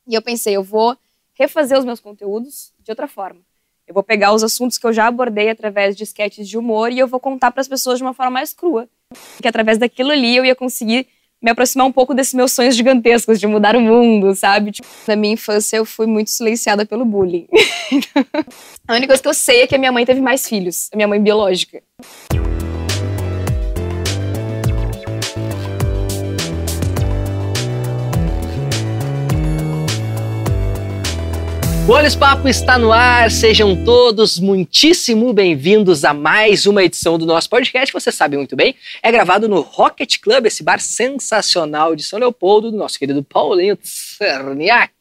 E eu pensei, eu vou refazer os meus conteúdos de outra forma. Eu vou pegar os assuntos que eu já abordei através de sketches de humor e eu vou contar para as pessoas de uma forma mais crua. Porque através daquilo ali eu ia conseguir me aproximar um pouco desses meus sonhos gigantescos de mudar o mundo, sabe? Tipo, na minha infância eu fui muito silenciada pelo bullying. A única coisa que eu sei é que a minha mãe teve mais filhos, a minha mãe biológica. O Olhos Papo está no ar, sejam todos muitíssimo bem-vindos a mais uma edição do nosso podcast, você sabe muito bem, é gravado no Rocket Club, esse bar sensacional de São Leopoldo, do nosso querido Paulinho Czerniak.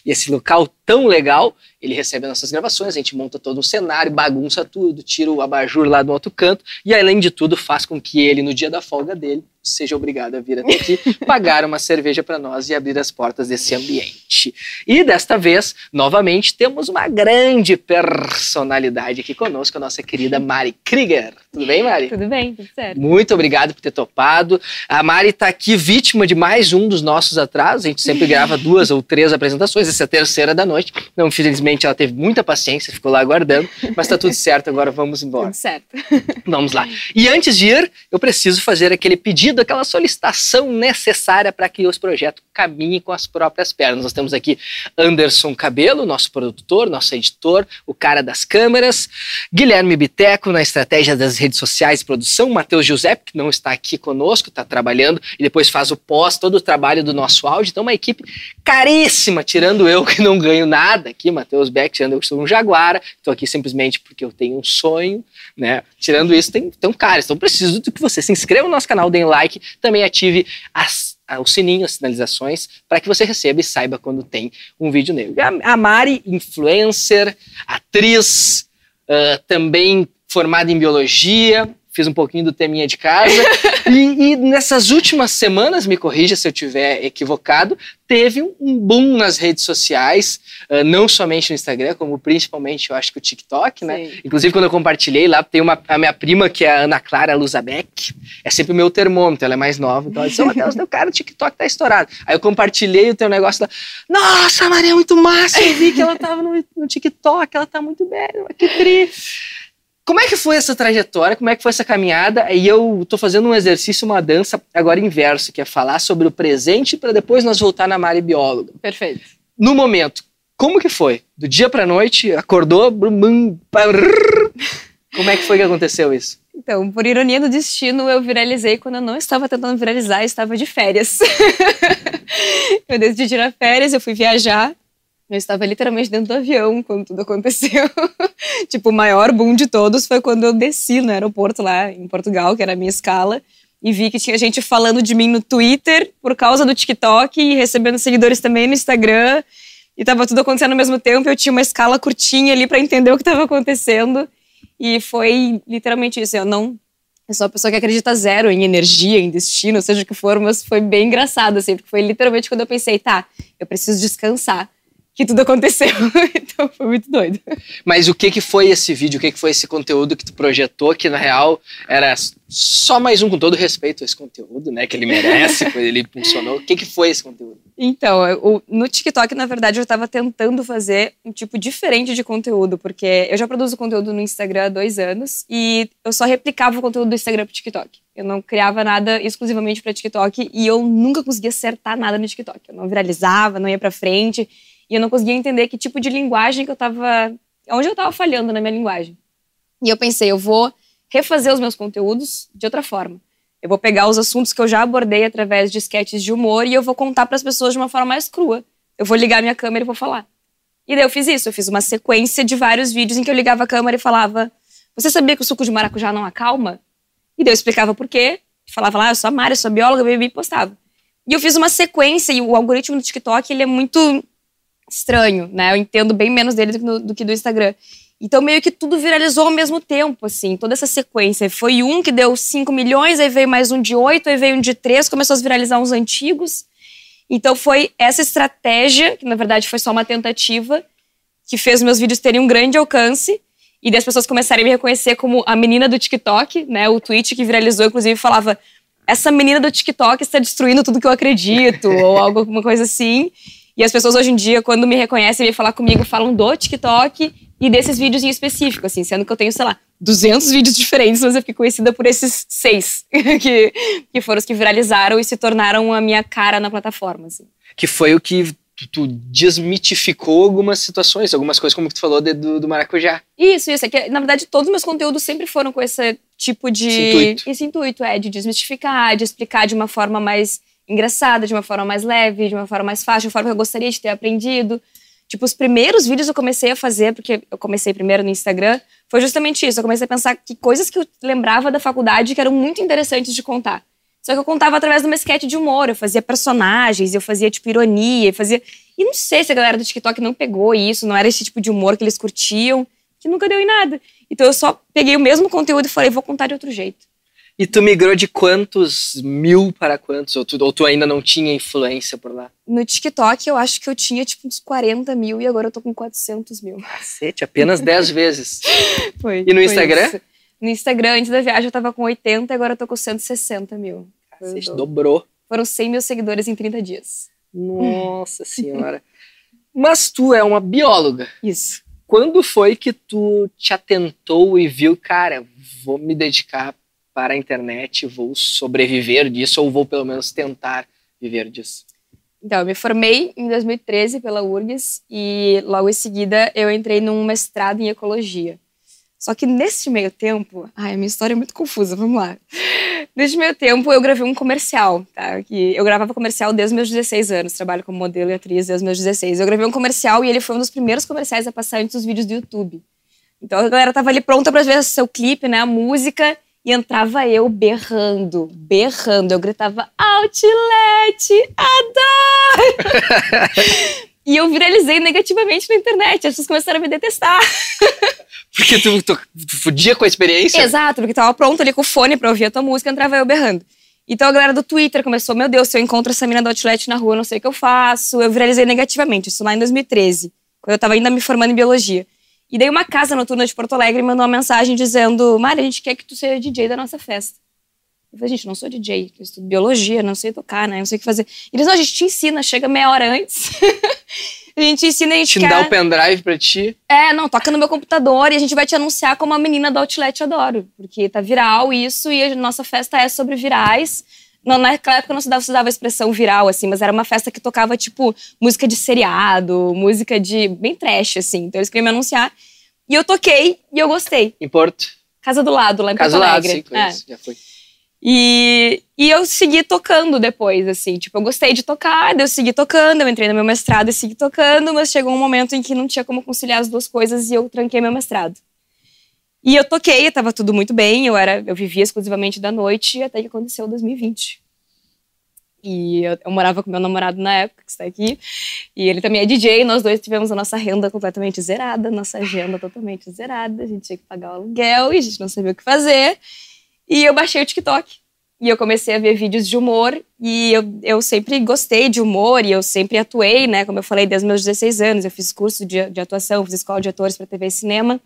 E esse local tão legal, ele recebe nossas gravações, a gente monta todo um cenário, bagunça tudo, tira o abajur lá do outro canto e, além de tudo, faz com que ele, no dia da folga dele, seja obrigado a vir até aqui, pagar uma cerveja para nós e abrir as portas desse ambiente. E desta vez, novamente, temos uma grande personalidade aqui conosco, a nossa querida Mari Krieger. Tudo bem, Mari? Tudo bem, tudo certo. Muito obrigado por ter topado. A Mari está aqui vítima de mais um dos nossos atrasos. A gente sempre grava 2 ou 3 apresentações, essa é a terceira da noite. Não, infelizmente, ela teve muita paciência, ficou lá aguardando, mas está tudo certo, agora vamos embora. Tudo certo. Vamos lá. E antes de ir, eu preciso fazer aquele pedido, aquela solicitação necessária para que os projetos caminhem com as próprias pernas. Nós temos aqui Anderson Cabelo, nosso produtor, nosso editor, o cara das câmeras, Guilherme Biteco na estratégia das redes sociais e produção, Matheus Giuseppe, que não está aqui conosco, está trabalhando e depois faz o pós, todo o trabalho do nosso áudio. Então uma equipe caríssima, tirando eu que não ganho nada aqui, Matheus Beck, tirando eu que sou um jaguara, estou aqui simplesmente porque eu tenho um sonho, né? Tirando isso, então, cara, então preciso do que você se inscreva no nosso canal, dê like, também ative o sininho, as sinalizações, para que você receba e saiba quando tem um vídeo nele. A Mari, influencer, atriz, também formada em biologia, fiz um pouquinho do teminha de casa, e nessas últimas semanas, me corrija se eu estiver equivocado, teve um boom nas redes sociais, não somente no Instagram, como principalmente, eu acho que o TikTok, né? Sim. Inclusive, quando eu compartilhei lá, tem a minha prima, que é a Ana Clara Luzabeck, é sempre o meu termômetro, ela é mais nova, então ela disse, Matheus, meu cara, o TikTok tá estourado. Aí eu compartilhei o teu negócio lá, nossa, a Maria é muito massa, eu vi que ela tava no TikTok, ela tá muito bem, que triste. Como é que foi essa trajetória, como é que foi essa caminhada? E eu tô fazendo um exercício, uma dança, agora inverso, que é falar sobre o presente para depois nós voltar na Mari bióloga. Perfeito. No momento, como que foi? Do dia pra noite, acordou, como é que foi que aconteceu isso? Então, por ironia do destino, eu viralizei quando eu não estava tentando viralizar, eu estava de férias. Eu decidi tirar férias, eu fui viajar. Eu estava literalmente dentro do avião quando tudo aconteceu. Tipo, o maior boom de todos foi quando eu desci no aeroporto lá em Portugal, que era a minha escala, e vi que tinha gente falando de mim no Twitter por causa do TikTok e recebendo seguidores também no Instagram. E tava tudo acontecendo ao mesmo tempo, eu tinha uma escala curtinha ali para entender o que estava acontecendo. E foi literalmente isso. Eu sou uma pessoa que acredita zero em energia, em destino, seja o que for, mas foi bem engraçado, assim, porque foi literalmente quando eu pensei, tá, eu preciso descansar, que tudo aconteceu. Então foi muito doido. Mas o que foi esse vídeo, o que foi esse conteúdo que tu projetou, que na real era só mais um, com todo respeito a esse conteúdo, né, que ele merece, ele funcionou. O que foi esse conteúdo? Então, no TikTok, na verdade, eu estava tentando fazer um tipo diferente de conteúdo, porque eu já produzo conteúdo no Instagram há 2 anos e eu só replicava o conteúdo do Instagram pro TikTok. Eu não criava nada exclusivamente para TikTok e eu nunca conseguia acertar nada no TikTok. Eu não viralizava, não ia pra frente. E eu não conseguia entender que tipo de linguagem que onde eu tava falhando na minha linguagem. E eu pensei, eu vou refazer os meus conteúdos de outra forma. Eu vou pegar os assuntos que eu já abordei através de sketches de humor e eu vou contar para as pessoas de uma forma mais crua. Eu vou ligar minha câmera e vou falar. E daí eu fiz isso, eu fiz uma sequência de vários vídeos em que eu ligava a câmera e falava, você sabia que o suco de maracujá não acalma? E daí eu explicava por quê, falava lá, eu sou a Mari, eu sou a bióloga, e postava. E eu fiz uma sequência e o algoritmo do TikTok, ele é muito estranho, né? Eu entendo bem menos dele do que do Instagram. Então meio que tudo viralizou ao mesmo tempo, assim, toda essa sequência. Foi um que deu 5 milhões, aí veio mais um de 8, aí veio um de 3, começou a viralizar uns antigos. Então foi essa estratégia, que na verdade foi só uma tentativa, que fez meus vídeos terem um grande alcance e das pessoas começarem a me reconhecer como a menina do TikTok, né? O tweet que viralizou, inclusive, falava, essa menina do TikTok está destruindo tudo que eu acredito, ou alguma coisa assim. E as pessoas hoje em dia, quando me reconhecem e vêm falar comigo, falam do TikTok e desses vídeos em específico, assim, sendo que eu tenho, sei lá, 200 vídeos diferentes, mas eu fiquei conhecida por esses 6 que foram os que viralizaram e se tornaram a minha cara na plataforma, assim. Que foi o que tu desmitificou algumas situações, algumas coisas, como tu falou do maracujá. Isso. É que, na verdade, todos os meus conteúdos sempre foram com esse tipo de... Esse intuito, de desmistificar, de explicar de uma forma mais engraçada, de uma forma mais leve, de uma forma mais fácil, de uma forma que eu gostaria de ter aprendido. Tipo, os primeiros vídeos eu comecei a fazer, porque eu comecei primeiro no Instagram, foi justamente isso. Eu comecei a pensar que coisas que eu lembrava da faculdade que eram muito interessantes de contar. Só que eu contava através de uma sketch de humor, eu fazia personagens, eu fazia, tipo, ironia, eu fazia... E não sei se a galera do TikTok não pegou isso, não era esse tipo de humor que eles curtiam, que nunca deu em nada. Então eu só peguei o mesmo conteúdo e falei, vou contar de outro jeito. E tu migrou de quantos mil para quantos? Ou tu ainda não tinha influência por lá? No TikTok eu acho que eu tinha, tipo, uns 40 mil e agora eu tô com 400 mil. Cacete, apenas 10 vezes. Foi. E no Instagram? Isso. No Instagram, antes da viagem, eu tava com 80 e agora eu tô com 160 mil. Cacete, dobrou. Foram 100 mil seguidores em 30 dias. Nossa senhora. Mas tu é uma bióloga. Isso. Quando foi que tu te atentou e viu, cara, vou me dedicar para a internet, vou sobreviver disso ou vou pelo menos tentar viver disso? Então, eu me formei em 2013 pela URGS e logo em seguida eu entrei num mestrado em ecologia. Só que nesse meio tempo... Ai, a minha história é muito confusa, vamos lá. Nesse meio tempo eu gravei um comercial, tá? Eu gravava comercial desde os meus 16 anos, trabalho como modelo e atriz desde os meus 16. Eu gravei um comercial e ele foi um dos primeiros comerciais a passar antes dos vídeos do YouTube. Então a galera tava ali pronta pra ver o seu clipe, né, a música, e entrava eu berrando. Eu gritava, Outlet, adoro! E eu viralizei negativamente na internet, as pessoas começaram a me detestar. Porque tu fudia com a experiência? Exato, porque tava pronto ali com o fone pra ouvir a tua música, entrava eu berrando. Então a galera do Twitter começou, meu Deus, se eu encontro essa mina do Outlet na rua, eu não sei o que eu faço. Eu viralizei negativamente, isso lá em 2013, quando eu tava ainda me formando em biologia. E daí uma casa noturna de Porto Alegre mandou uma mensagem dizendo, Mari, a gente quer que tu seja DJ da nossa festa. Eu falei, gente, não sou DJ, eu estudo biologia, não sei tocar, né, não sei o que fazer. E eles, não, a gente te ensina, chega meia hora antes. A gente ensina, a gente te dá o pendrive pra ti? Não, toca no meu computador e a gente vai te anunciar como a menina do Outlet Adoro. Porque tá viral isso e a nossa festa é sobre virais. Não, naquela época não se dava a expressão viral, assim, mas era uma festa que tocava, tipo, música de seriado, música de... bem trash, assim. Então eles queriam me anunciar. E eu toquei e eu gostei. Em Porto? Casa do Lado, lá em Porto Casa Alegre. do Lado, sim, conheço, já fui. E eu segui tocando depois, assim, tipo, eu gostei de tocar, daí eu segui tocando, eu entrei no meu mestrado e segui tocando, mas chegou um momento em que não tinha como conciliar as duas coisas e eu tranquei meu mestrado. E eu toquei, tava tudo muito bem, eu vivia exclusivamente da noite, até que aconteceu 2020. E eu morava com meu namorado na época, que está aqui, e ele também é DJ, nós dois tivemos a nossa renda completamente zerada, nossa agenda totalmente zerada, a gente tinha que pagar o aluguel e a gente não sabia o que fazer. E eu baixei o TikTok e eu comecei a ver vídeos de humor e eu sempre gostei de humor e eu sempre atuei, né? Como eu falei, desde os meus 16 anos, eu fiz curso de atuação, fiz escola de atores para TV e cinema.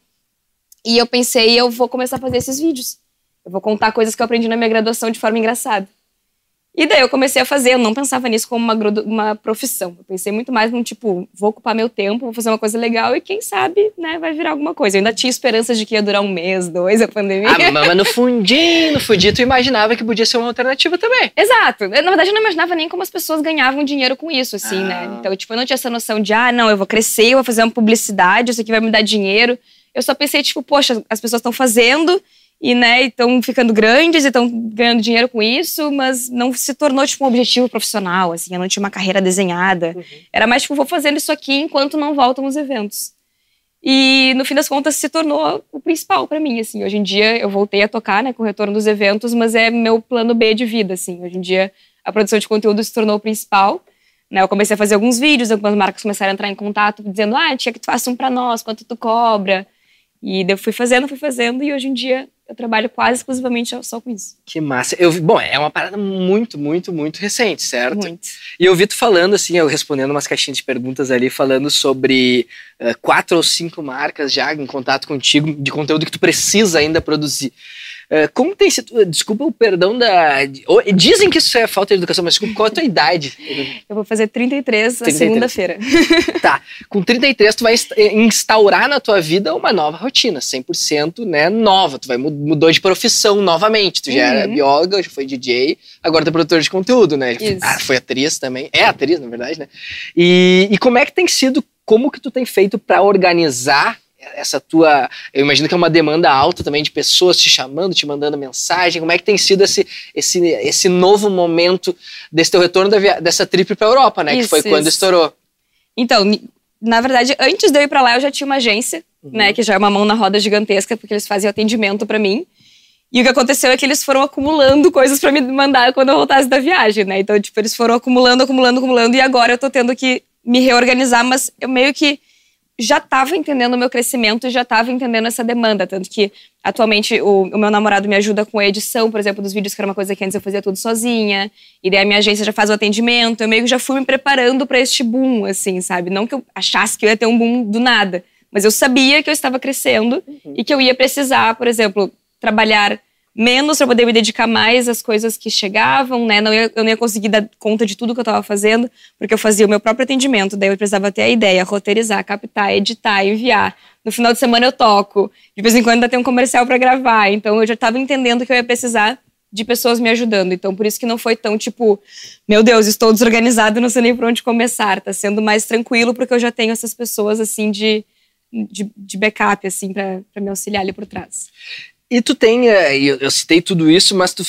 E eu pensei, eu vou começar a fazer esses vídeos. Eu vou contar coisas que eu aprendi na minha graduação de forma engraçada. E daí eu comecei a fazer, eu não pensava nisso como uma profissão. Eu pensei muito mais num tipo, vou ocupar meu tempo, vou fazer uma coisa legal e quem sabe, né, vai virar alguma coisa. Eu ainda tinha esperanças de que ia durar 1 mês, 2, a pandemia. Ah, mas no fundinho, tu imaginava que podia ser uma alternativa também. Exato. Na verdade, eu não imaginava nem como as pessoas ganhavam dinheiro com isso, assim, né? Então, tipo, eu não tinha essa noção de, não, eu vou crescer, eu vou fazer uma publicidade, isso aqui vai me dar dinheiro. Eu só pensei, tipo, poxa, as pessoas estão fazendo... E, né, estão ficando grandes e estão ganhando dinheiro com isso, mas não se tornou, tipo, um objetivo profissional, assim, eu não tinha uma carreira desenhada. Uhum. Era mais, tipo, vou fazendo isso aqui enquanto não voltam os eventos. E, no fim das contas, se tornou o principal pra mim, assim. Hoje em dia, eu voltei a tocar, né, com o retorno dos eventos, mas é meu plano B de vida, assim. Hoje em dia, a produção de conteúdo se tornou o principal. Né, eu comecei a fazer alguns vídeos, algumas marcas começaram a entrar em contato, dizendo, tinha que tu faça um pra nós, quanto tu cobra. E eu fui fazendo, e hoje em dia eu trabalho quase exclusivamente só com isso. Que massa. Bom, é uma parada muito, muito, muito recente, certo? Muito. E eu vi tu falando, assim, eu respondendo umas caixinhas de perguntas ali, falando sobre 4 ou 5 marcas já em contato contigo, de conteúdo que tu precisa ainda produzir. Como tem sido... Desculpa o perdão dizem que isso é falta de educação, mas desculpa, qual é a tua idade? Eu vou fazer 33 na segunda-feira. Tá, com 33 tu vai instaurar na tua vida uma nova rotina, 100%, né, nova. Tu mudou de profissão novamente. Tu já era bióloga, já foi DJ, agora tu é produtor de conteúdo, né? Foi atriz também. É atriz, na verdade, né? E como é que tem sido, como que tu tem feito pra organizar essa tua... Eu imagino que é uma demanda alta também de pessoas te chamando, te mandando mensagem. Como é que tem sido esse novo momento desse teu retorno dessa trip pra Europa, né? Que foi quando estourou. Então, na verdade, antes de eu ir pra lá, eu já tinha uma agência, né? Que já é uma mão na roda gigantesca, porque eles faziam atendimento pra mim. E o que aconteceu é que eles foram acumulando coisas pra me mandar quando eu voltasse da viagem, né? Então, tipo, eles foram acumulando, e agora eu tô tendo que me reorganizar, mas eu meio que já estava entendendo o meu crescimento e já estava entendendo essa demanda, tanto que atualmente o meu namorado me ajuda com a edição, por exemplo, dos vídeos, que era uma coisa que antes eu fazia tudo sozinha, e daí a minha agência já faz o atendimento, eu meio que já fui me preparando para este boom, assim, sabe? Não que eu achasse que eu ia ter um boom do nada, mas eu sabia que eu estava crescendo e que eu ia precisar, por exemplo, trabalhar menos para poder me dedicar mais às coisas que chegavam, né? Eu não ia conseguir dar conta de tudo que eu estava fazendo, porque eu fazia o meu próprio atendimento, daí eu precisava ter a ideia, roteirizar, captar, editar, enviar. No final de semana eu toco, de vez em quando ainda tem um comercial para gravar, então eu já estava entendendo que eu ia precisar de pessoas me ajudando, então por isso que não foi tão tipo, meu Deus, estou desorganizado, não sei nem por onde começar, tá sendo mais tranquilo porque eu já tenho essas pessoas assim de backup, assim, para me auxiliar ali por trás. E tu tem, eu citei tudo isso, mas tu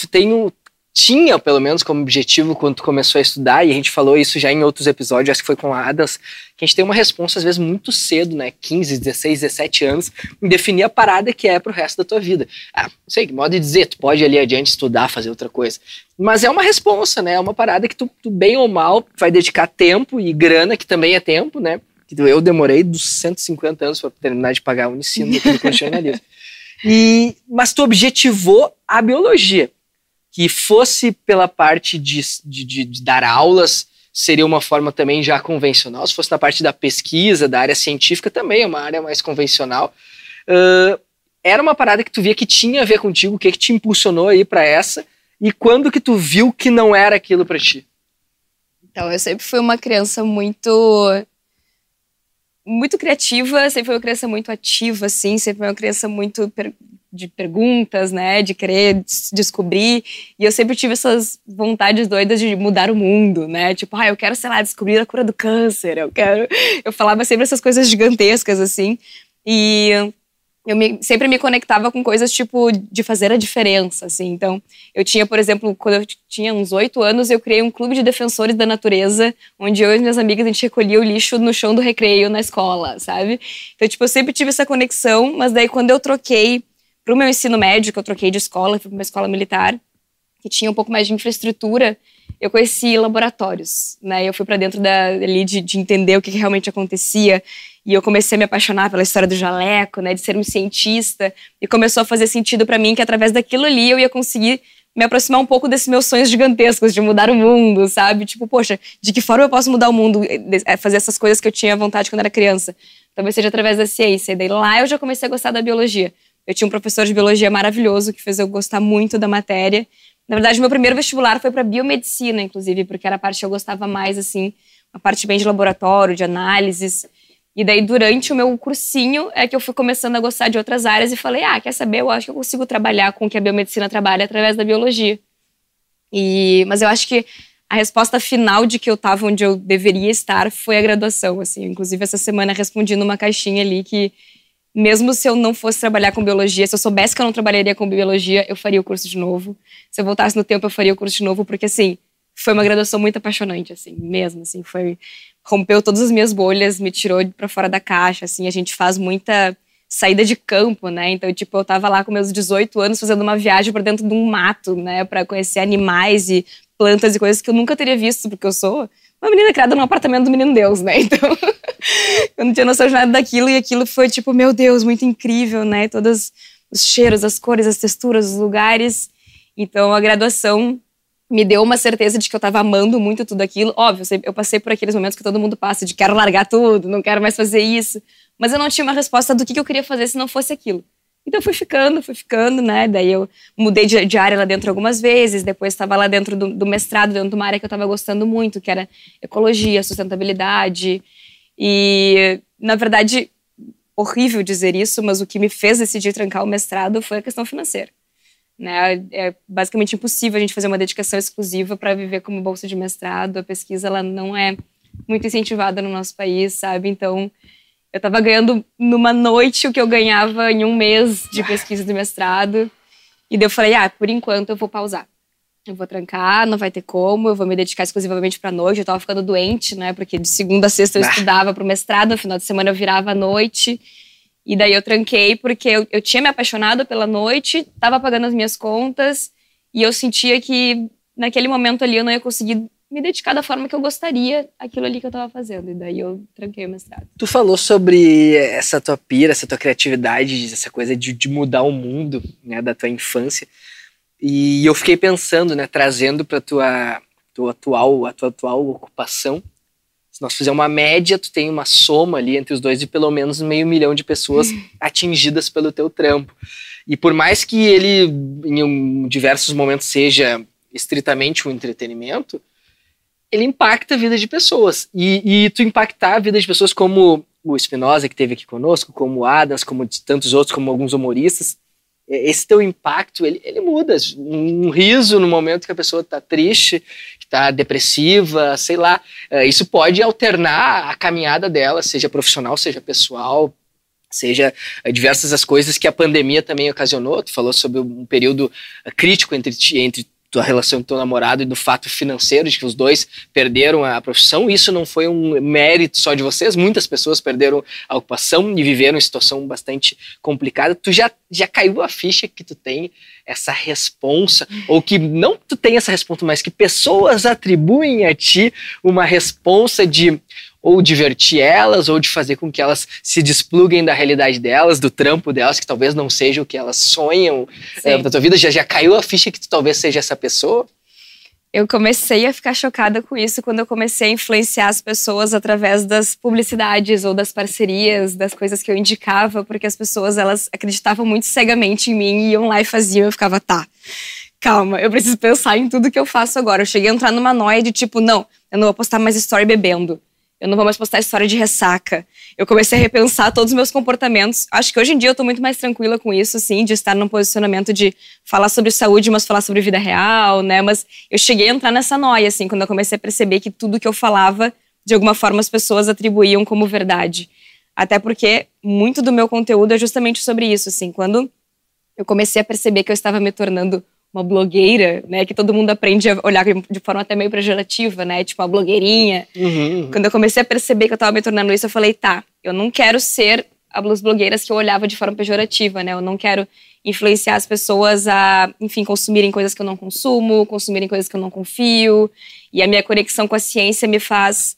tinha pelo menos como objetivo quando tu começou a estudar, e a gente falou isso já em outros episódios, acho que foi com a Adams, que a gente tem uma responsa às vezes muito cedo, né, 15, 16, 17 anos, em definir a parada que é pro resto da tua vida. Não sei, que modo de dizer, tu pode ali adiante estudar, fazer outra coisa, mas é uma responsa, né, é uma parada que tu bem ou mal vai dedicar tempo e grana, que também é tempo, né, eu demorei dos 150 anos para terminar de pagar o ensino do constitucionalismo. Mas tu objetivou a biologia, que fosse pela parte de dar aulas, seria uma forma também já convencional, se fosse na parte da pesquisa, da área científica, também é uma área mais convencional. Era uma parada que tu via que tinha a ver contigo, o que te impulsionou aí para essa, e quando que tu viu que não era aquilo para ti? Então, eu sempre fui uma criança muito criativa, sempre fui uma criança muito ativa, assim, sempre fui uma criança muito de perguntas, né, de querer descobrir, e eu sempre tive essas vontades doidas de mudar o mundo, né, tipo, eu quero, sei lá, descobrir a cura do câncer, eu falava sempre essas coisas gigantescas, assim, e sempre me conectava com coisas, tipo, de fazer a diferença, assim. Então, eu tinha, por exemplo, quando eu tinha uns 8 anos, eu criei um clube de defensores da natureza, onde eu e minhas amigas, a gente recolhia o lixo no chão do recreio na escola, sabe? Então, tipo, eu sempre tive essa conexão, mas daí quando eu troquei pro meu ensino médio, que eu troquei de escola, fui pra uma escola militar, que tinha um pouco mais de infraestrutura, eu conheci laboratórios, né? Eu fui pra dentro ali de entender o que realmente acontecia. E eu comecei a me apaixonar pela história do jaleco, né, de ser um cientista, e começou a fazer sentido para mim que através daquilo ali eu ia conseguir me aproximar um pouco desses meus sonhos gigantescos de mudar o mundo, sabe? Tipo, poxa, de que forma eu posso mudar o mundo, fazer essas coisas que eu tinha vontade quando era criança? Talvez seja através da ciência. E daí lá eu já comecei a gostar da biologia. Eu tinha um professor de biologia maravilhoso que fez eu gostar muito da matéria. Na verdade, meu primeiro vestibular foi para biomedicina, inclusive, porque era a parte que eu gostava mais, assim, a parte bem de laboratório, de análises. E daí, durante o meu cursinho, é que eu fui começando a gostar de outras áreas e falei, quer saber, eu acho que eu consigo trabalhar com o que a biomedicina trabalha através da biologia. Mas eu acho que a resposta final de que eu estava onde eu deveria estar foi a graduação, assim. Inclusive, essa semana respondi numa caixinha ali que, mesmo se eu não fosse trabalhar com biologia, se eu soubesse que eu não trabalharia com biologia, eu faria o curso de novo. Se eu voltasse no tempo, eu faria o curso de novo, porque, assim, foi uma graduação muito apaixonante, assim, mesmo, assim, rompeu todas as minhas bolhas, me tirou pra fora da caixa, assim, a gente faz muita saída de campo, né, então, tipo, eu tava lá com meus 18 anos fazendo uma viagem pra dentro de um mato, né, pra conhecer animais e plantas e coisas que eu nunca teria visto, porque eu sou uma menina criada num apartamento do Menino Deus, né, então, eu não tinha noção de nada daquilo, e aquilo foi, tipo, meu Deus, muito incrível, né, todos os cheiros, as cores, as texturas, os lugares, então, a graduação me deu uma certeza de que eu tava amando muito tudo aquilo. Óbvio, eu passei por aqueles momentos que todo mundo passa, de quero largar tudo, não quero mais fazer isso. Mas eu não tinha uma resposta do que eu queria fazer se não fosse aquilo. Então fui ficando, né? Daí eu mudei de área lá dentro algumas vezes, depois estava lá dentro do mestrado, dentro de uma área que eu estava gostando muito, que era ecologia, sustentabilidade. E, na verdade, horrível dizer isso, mas o que me fez decidir trancar o mestrado foi a questão financeira. Né? É basicamente impossível a gente fazer uma dedicação exclusiva para viver como bolsa de mestrado. A pesquisa ela não é muito incentivada no nosso país, sabe? Então, eu estava ganhando numa noite o que eu ganhava em um mês de pesquisa de mestrado. E daí eu falei, por enquanto eu vou pausar. Eu vou trancar, não vai ter como, eu vou me dedicar exclusivamente para a noite. Eu estava ficando doente, né? Porque de segunda a sexta eu estudava para o mestrado, no final de semana eu virava à noite. E daí eu tranquei porque eu tinha me apaixonado pela noite, estava pagando as minhas contas e eu sentia que naquele momento ali eu não ia conseguir me dedicar da forma que eu gostaria àquilo ali que eu estava fazendo. E daí eu tranquei o mestrado. Tu falou sobre essa tua pira, essa tua criatividade, essa coisa de mudar o mundo, né, da tua infância. E eu fiquei pensando, né, trazendo para tua atual ocupação. Se nós fizermos uma média, tu tem uma soma ali entre os dois de pelo menos 500 mil de pessoas atingidas pelo teu trampo. E por mais que ele, em diversos momentos, seja estritamente um entretenimento, ele impacta a vida de pessoas. E tu impactar a vida de pessoas como o Espinosa, que esteve aqui conosco, como o Adams, como de tantos outros, como alguns humoristas, esse teu impacto, ele muda. Um riso no momento que a pessoa está triste, que está depressiva, sei lá. Isso pode alternar a caminhada dela, seja profissional, seja pessoal, seja diversas as coisas que a pandemia também ocasionou. Tu falou sobre um período crítico entre tua relação com teu namorado e do fato financeiro de que os dois perderam a profissão. Isso não foi um mérito só de vocês, muitas pessoas perderam a ocupação e viveram em situação bastante complicada. Tu já caiu a ficha que tu tem essa responsa, ou que não tu tem essa responsa, mas que pessoas atribuem a ti uma responsa de ou divertir elas, ou de fazer com que elas se despluguem da realidade delas, do trampo delas, que talvez não seja o que elas sonham da tua vida. Já caiu a ficha que tu talvez seja essa pessoa? Eu comecei a ficar chocada com isso quando eu comecei a influenciar as pessoas através das publicidades ou das parcerias, das coisas que eu indicava, porque as pessoas, elas acreditavam muito cegamente em mim, iam lá e faziam, eu ficava, calma, eu preciso pensar em tudo que eu faço agora. Eu cheguei a entrar numa noia de tipo, não, eu não vou postar mais story bebendo. Eu não vou mais postar história de ressaca. Eu comecei a repensar todos os meus comportamentos. Acho que hoje em dia eu tô muito mais tranquila com isso, assim, de estar num posicionamento de falar sobre saúde, mas falar sobre vida real, né? Mas eu cheguei a entrar nessa noia, assim, quando eu comecei a perceber que tudo que eu falava, de alguma forma, as pessoas atribuíam como verdade. Até porque muito do meu conteúdo é justamente sobre isso, assim. Quando eu comecei a perceber que eu estava me tornando uma blogueira, né, que todo mundo aprende a olhar de forma até meio pejorativa, né, tipo uma blogueirinha. Quando eu comecei a perceber que eu tava me tornando isso, eu falei, eu não quero ser as blogueiras que eu olhava de forma pejorativa, né, eu não quero influenciar as pessoas a, enfim, consumirem coisas que eu não consumo, consumirem coisas que eu não confio, e a minha conexão com a ciência me faz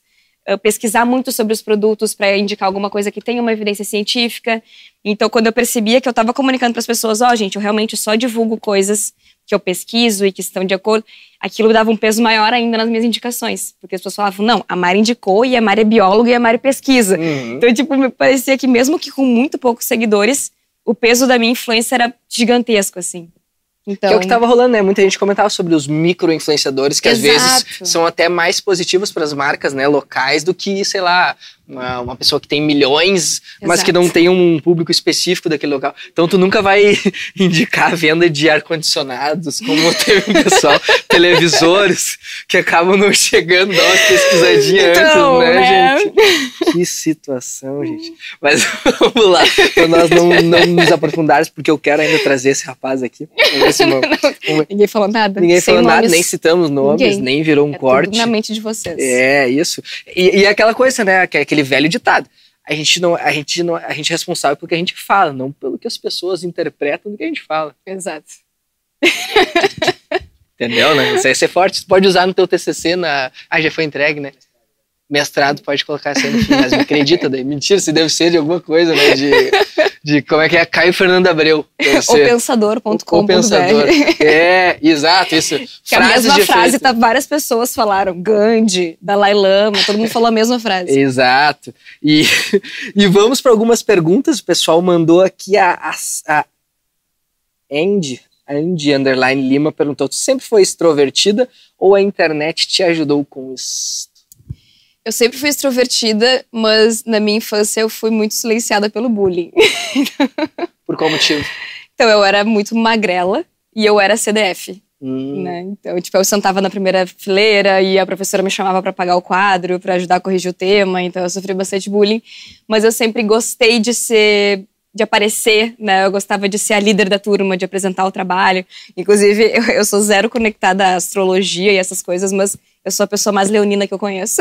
pesquisar muito sobre os produtos para indicar alguma coisa que tenha uma evidência científica. Então, quando eu percebia que eu estava comunicando para as pessoas, gente, eu realmente só divulgo coisas que eu pesquiso e que estão de acordo, aquilo dava um peso maior ainda nas minhas indicações. Porque as pessoas falavam, não, a Mari indicou e a Mari é bióloga e a Mari pesquisa. Então, tipo, me parecia que mesmo que com muito poucos seguidores, o peso da minha influência era gigantesco, assim. Então, que é o que estava rolando, né? Muita gente comentava sobre os micro-influenciadores, que às vezes são até mais positivos para as marcas, né, locais, do que, sei lá, uma pessoa que tem milhões, mas que não tem um público específico daquele local. Então tu nunca vai indicar a venda de ar-condicionados, como teve um pessoal, televisores, que acabam não chegando, dá uma pesquisadinha antes, né, gente? Que situação, gente. Mas vamos lá, para nós não nos aprofundarmos, porque eu quero ainda trazer esse rapaz aqui. Ninguém falou nada? Ninguém falou nada, nem citamos nomes, nem virou um corte. Tudo na mente de vocês. É, isso. E aquela coisa, né, aquele velho ditado. A gente é responsável pelo que a gente fala, não pelo que as pessoas interpretam do que a gente fala. Exato. Entendeu, né? Isso aí é forte. Você pode usar no teu TCC já foi entregue, né? Mestrado, pode colocar isso aí no fim, mas me acredita daí. Mentira, se deve ser de alguma coisa, né? De como é que é? Caio Fernando Abreu. Opensador.com.br. O Pensador. Exato, isso. Que a mesma frase, várias pessoas falaram. Gandhi, Dalai Lama, todo mundo falou a mesma frase. Exato. E vamos para algumas perguntas. O pessoal mandou aqui Andy_Lima perguntou, tu sempre foi extrovertida ou a internet te ajudou com isso? Eu sempre fui extrovertida, mas na minha infância eu fui muito silenciada pelo bullying. Por qual motivo? Então eu era muito magrela e eu era CDF. Né? Então, tipo, eu sentava na primeira fileira e a professora me chamava para apagar o quadro, para ajudar a corrigir o tema, então eu sofri bastante bullying, mas eu sempre gostei de aparecer, né? Eu gostava de ser a líder da turma, de apresentar o trabalho. Inclusive, eu sou zero conectada à astrologia e essas coisas, mas eu sou a pessoa mais leonina que eu conheço.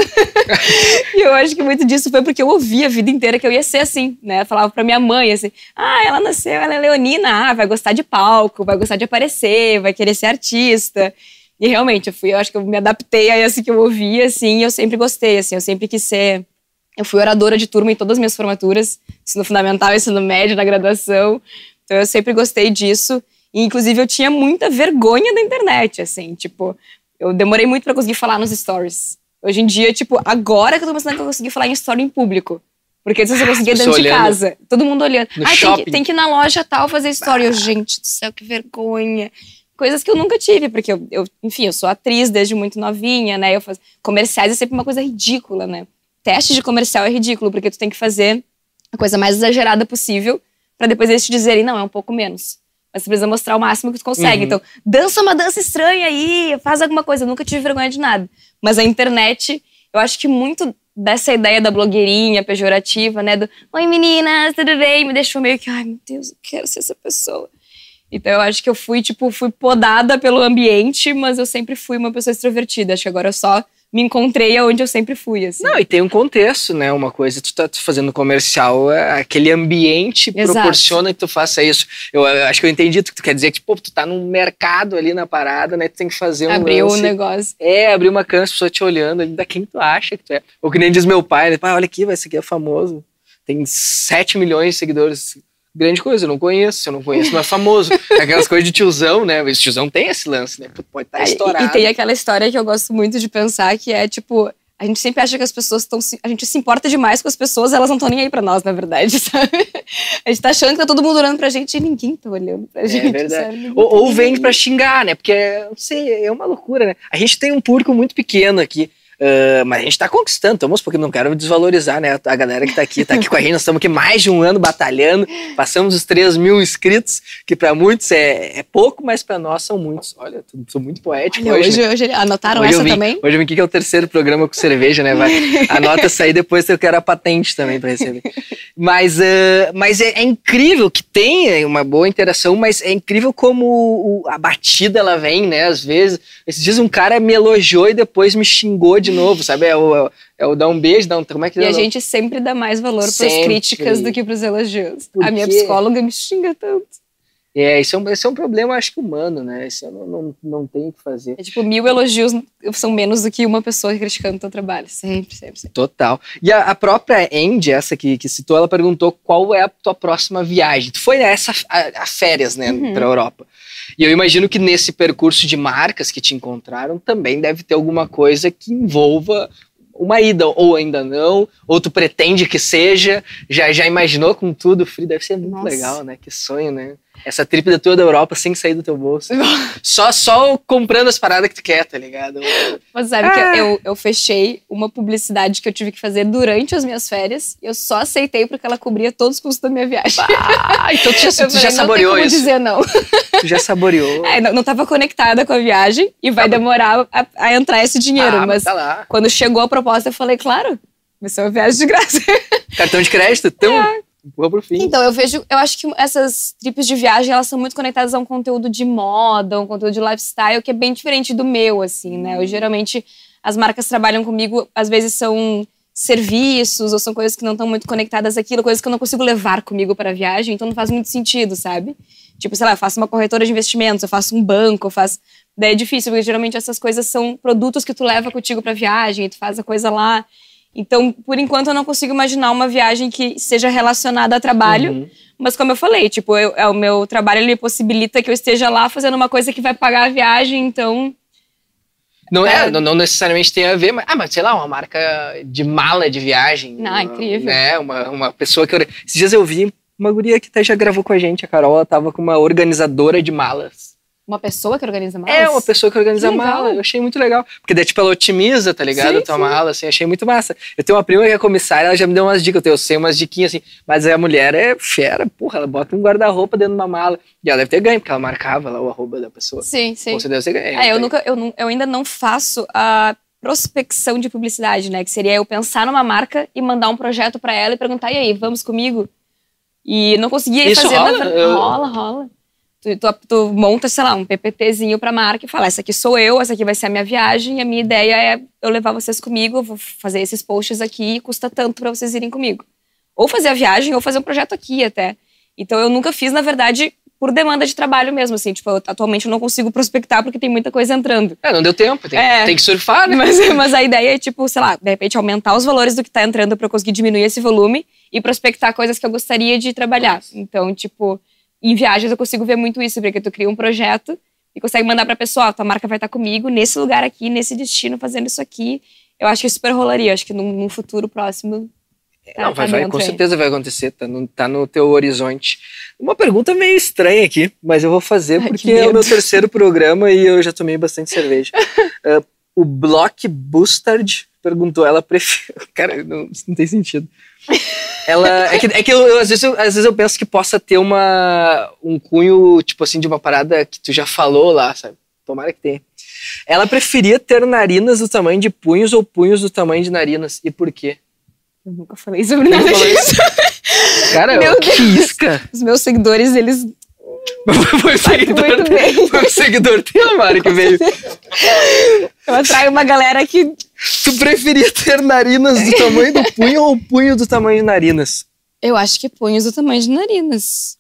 E eu acho que muito disso foi porque eu ouvi a vida inteira que eu ia ser assim, né? Eu falava pra minha mãe assim, ela nasceu, ela é leonina, vai gostar de palco, vai gostar de aparecer, vai querer ser artista. E realmente, eu acho que eu me adaptei a isso que eu ouvia, assim, e eu sempre gostei, assim, eu sempre quis ser... Eu fui oradora de turma em todas as minhas formaturas, ensino fundamental, ensino médio, na graduação. Então eu sempre gostei disso. E inclusive eu tinha muita vergonha da internet, assim, tipo, eu demorei muito pra conseguir falar nos stories. Hoje em dia, tipo, agora que eu tô pensando que eu consegui falar em story em público. Porque antes eu conseguia dentro de casa. Todo mundo olhando. Tem que ir na loja tal fazer story. Eu, gente do céu, que vergonha. Coisas que eu nunca tive, porque enfim, eu sou atriz desde muito novinha, né? Comerciais é sempre uma coisa ridícula, né? Teste de comercial é ridículo, porque tu tem que fazer a coisa mais exagerada possível pra depois eles te dizerem, não, é um pouco menos. Mas você precisa mostrar o máximo que tu consegue. Então, dança uma dança estranha aí, faz alguma coisa. Eu nunca tive vergonha de nada. Mas a internet, eu acho que muito dessa ideia da blogueirinha pejorativa, né? Oi meninas, tudo bem? Me deixou meio que, ai meu Deus, eu quero ser essa pessoa. Então eu acho que eu fui podada pelo ambiente, mas eu sempre fui uma pessoa extrovertida. Acho que agora eu só me encontrei aonde eu sempre fui, assim. Não, e tem um contexto, né? Uma coisa, tu tá fazendo comercial, aquele ambiente proporciona que tu faça isso. Eu acho que eu entendi o que tu quer dizer, que, tipo, tu tá num mercado ali na parada, né? Tu tem que fazer abrir um negócio. Abrir uma câmera, as pessoas te olhando, da quem tu acha que tu é. Ou que nem diz meu pai, né? Olha aqui, esse aqui é famoso. Tem 7 milhões de seguidores. Grande coisa, eu não conheço. Se eu não conheço, não é famoso. Aquelas coisas de tiozão, né? Esse tiozão tem esse lance, né? Pode estar estourado. E tem aquela história que eu gosto muito de pensar, que é, tipo... A gente sempre acha que as pessoas a gente se importa demais com as pessoas, elas não estão nem aí pra nós, na verdade, sabe? A gente tá achando que tá todo mundo olhando pra gente e ninguém tá olhando pra gente. É verdade. Ou vende pra xingar, né? Porque, não sei, é uma loucura, né? A gente tem um público muito pequeno aqui. Mas a gente tá conquistando, porque não quero desvalorizar, né, a galera que tá aqui com a gente. Nós estamos aqui mais de um ano batalhando, passamos os 3.000 inscritos, que pra muitos é pouco, mas pra nós são muitos. Olha, sou muito poético hoje. Hoje anotaram essa também? Hoje eu vim aqui, que é o terceiro programa com cerveja, né? Anota essa aí, depois eu quero a patente também pra receber. Mas é incrível que tenha uma boa interação, mas é incrível como a batida ela vem, né? Às vezes, esses dias um cara me elogiou e depois me xingou de novo, sabe? É o dar um beijo, como é que... E a gente sempre dá mais valor pras críticas do que pros elogios. A minha psicóloga me xinga tanto. Esse é um problema, acho que humano, né? Isso eu não tenho o que fazer. É tipo, 1000 elogios são menos do que uma pessoa criticando o teu trabalho. Sempre. Total. E a própria Andy, essa que citou, ela perguntou qual é a tua próxima viagem. Tu foi nessa a férias, né? Pra Europa. E eu imagino que nesse percurso de marcas que te encontraram também deve ter alguma coisa que envolva uma ida, ou ainda não, ou tu pretende que seja, já imaginou com tudo, Free, deve ser muito legal, né? Que sonho, né? Essa trip da tua da Europa sem sair do teu bolso. Só comprando as paradas que tu quer, tá ligado? Mas sabe que eu fechei uma publicidade que eu tive que fazer durante as minhas férias, e eu só aceitei porque ela cobria todos os custos da minha viagem. Então tu já saboreou isso? Não tem como dizer não. Tu já saboreou. Não tava conectada com a viagem e vai demorar a entrar esse dinheiro. Mas tá lá. Quando chegou a proposta, eu falei, claro, vai ser uma viagem de graça. Cartão de crédito? Vou pro fim. Então, eu acho que essas trips de viagem, elas são muito conectadas a um conteúdo de moda, um conteúdo de lifestyle, que é bem diferente do meu, assim, né? Geralmente, as marcas que trabalham comigo, às vezes são serviços, ou são coisas que não estão muito conectadas àquilo, coisas que eu não consigo levar comigo para a viagem, então não faz muito sentido, sabe? Tipo, sei lá, eu faço uma corretora de investimentos, eu faço um banco, Daí é difícil, porque geralmente essas coisas são produtos que tu leva contigo pra viagem, e tu faz a coisa lá. Então, por enquanto, eu não consigo imaginar uma viagem que seja relacionada a trabalho. Mas como eu falei, tipo, o meu trabalho ele possibilita que eu esteja lá fazendo uma coisa que vai pagar a viagem, então... Não necessariamente tem a ver, mas sei lá, uma marca de mala de viagem. Incrível. Né, uma pessoa que... Esses dias eu vi Uma guria que até já gravou com a gente, a Carol, ela tava com uma organizadora de malas. Uma pessoa que organiza malas? É, uma pessoa que organiza Que legal. mala. Eu achei muito legal. Porque daí, tipo, ela otimiza, tá ligado? Sim, a tua sim. mala, assim, achei muito massa. Eu tenho uma prima que é comissária, ela já me deu umas dicas, eu sei umas diquinhas, assim. Mas a mulher é fera, porra, ela bota um guarda-roupa dentro de uma mala. E ela deve ter ganho, porque ela marcava lá o arroba da pessoa. Sim, sim. Com certeza você ganha. Eu ainda não faço a prospecção de publicidade, né? Que seria eu pensar numa marca e mandar um projeto pra ela e perguntar, e aí, vamos comigo? E não conseguia Isso fazer... rola? Rola. Tu monta, sei lá, um PPTzinho pra marca e fala, essa aqui sou eu, essa aqui vai ser a minha viagem, e a minha ideia é eu levar vocês comigo, eu vou fazer esses posts aqui e custa tanto pra vocês irem comigo. Ou fazer a viagem, ou fazer um projeto aqui até. Então eu nunca fiz, na verdade, por demanda de trabalho mesmo, assim. Tipo, atualmente eu não consigo prospectar porque tem muita coisa entrando. Não deu tempo, tem que surfar, né? Mas a ideia é, tipo, sei lá, de repente aumentar os valores do que tá entrando pra eu conseguir diminuir esse volume e prospectar coisas que eu gostaria de trabalhar. Então, tipo, em viagens eu consigo ver muito isso, porque tu cria um projeto e consegue mandar pra pessoa, tua marca vai estar comigo nesse lugar aqui, nesse destino, fazendo isso aqui. Eu acho que super rolaria, acho que num futuro próximo... Não, com certeza vai acontecer, tá no teu horizonte. Uma pergunta meio estranha aqui, mas eu vou fazer porque é o meu terceiro programa e eu já tomei bastante cerveja. O Block Bustard perguntou, ela prefere... Cara, não tem sentido. Ela, é que eu, às vezes eu penso que possa ter um cunho, tipo assim, de uma parada que tu já falou lá, sabe? Tomara que tenha. Ela preferia ter narinas do tamanho de punhos ou punhos do tamanho de narinas. E por quê? Eu nunca falei sobre nada disso. Cara, que isca! Os meus seguidores, eles... Foi o seguidor teu, Mari, que veio. Eu atraio uma galera que... Tu preferia ter narinas do tamanho do punho ou punho do tamanho de narinas? Eu acho que punhos do tamanho de narinas.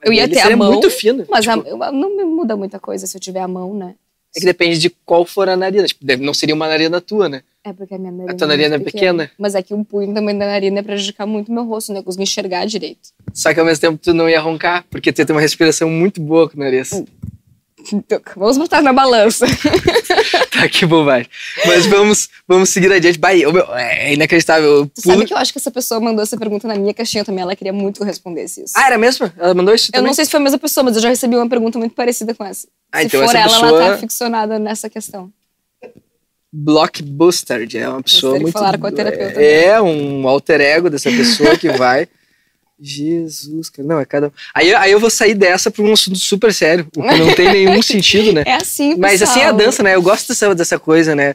Eu ia ter a mão, muito fino. Mas não me muda muita coisa se eu tiver a mão, né? É que depende de qual for a narina. Tipo, não seria uma narina tua, né? É porque a minha narina a tua narina é pequena. Mas é que um punho também da narina ia prejudicar muito meu rosto, né? Eu consegui enxergar direito. Só que ao mesmo tempo tu não ia roncar, porque tu ia ter uma respiração muito boa com o nariz. Então, vamos botar na balança. Tá, que bobagem. Mas vamos seguir adiante. É inacreditável. Sabe que eu acho que essa pessoa mandou essa pergunta na minha caixinha também. Ela queria muito que eu respondesse isso. Ah, era mesmo? Ela mandou isso também? Eu não sei se foi a mesma pessoa, mas eu já recebi uma pergunta muito parecida com essa. Se então for essa ela, pessoa... ela tá ficcionada nessa questão. Block Bustard é uma pessoa muito... falar com a terapeuta. É um alter ego dessa pessoa que vai... Jesus, cara. Não, é cada um. Aí eu vou sair dessa pra um assunto super sério, o que não tem nenhum sentido, né? É assim, pessoal. Mas assim é a dança, né? Eu gosto dessa coisa, né?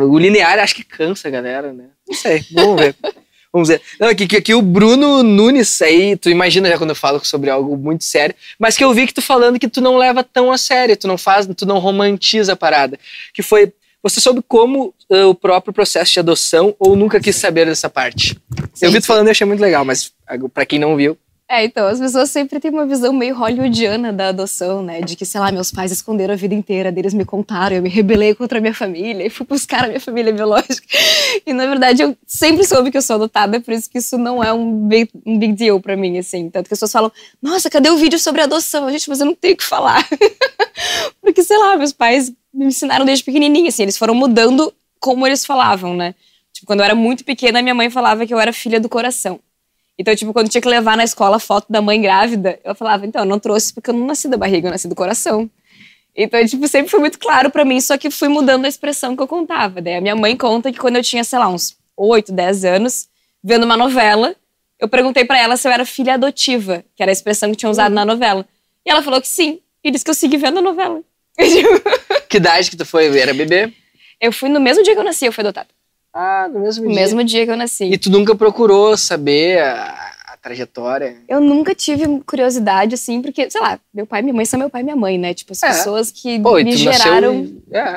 O linear acho que cansa a galera, né? Não sei, vamos ver. Vamos ver. Não, aqui o Bruno Nunes, aí tu imagina já quando eu falo sobre algo muito sério, mas que eu vi que tu falando que tu não leva tão a sério, tu não romantiza a parada. Que foi, você soube como o próprio processo de adoção ou nunca quis saber dessa parte? Sim. Eu vi tu falando e achei muito legal, mas pra quem não viu... Então, as pessoas sempre têm uma visão meio hollywoodiana da adoção, né? De que, sei lá, meus pais esconderam a vida inteira deles, me contaram, eu me rebelei contra a minha família e fui buscar a minha família biológica. E, na verdade, eu sempre soube que eu sou adotada, por isso que isso não é um big deal pra mim, assim. Tanto que as pessoas falam, nossa, cadê o vídeo sobre adoção? Gente, mas eu não tenho o que falar. Porque, sei lá, meus pais me ensinaram desde pequenininha, assim, eles foram mudando como eles falavam, né? Tipo, quando eu era muito pequena, minha mãe falava que eu era filha do coração. Então, tipo, quando tinha que levar na escola a foto da mãe grávida, eu falava, então, eu não trouxe porque eu não nasci da barriga, eu nasci do coração. Então, tipo, sempre foi muito claro pra mim, só que fui mudando a expressão que eu contava. Daí a minha mãe conta que quando eu tinha, sei lá, uns 8, 10 anos, vendo uma novela, eu perguntei pra ela se eu era filha adotiva, que era a expressão que tinha usado na novela. E ela falou que sim, e disse que eu segui vendo a novela. Que idade que tu foi? Era bebê? Eu fui no mesmo dia que eu nasci, eu fui adotada. Ah, no mesmo dia. No mesmo dia que eu nasci. E tu nunca procurou saber a trajetória? Eu nunca tive curiosidade, assim, porque, sei lá, meu pai e minha mãe são meu pai e minha mãe, né? Tipo, as pessoas que me geraram...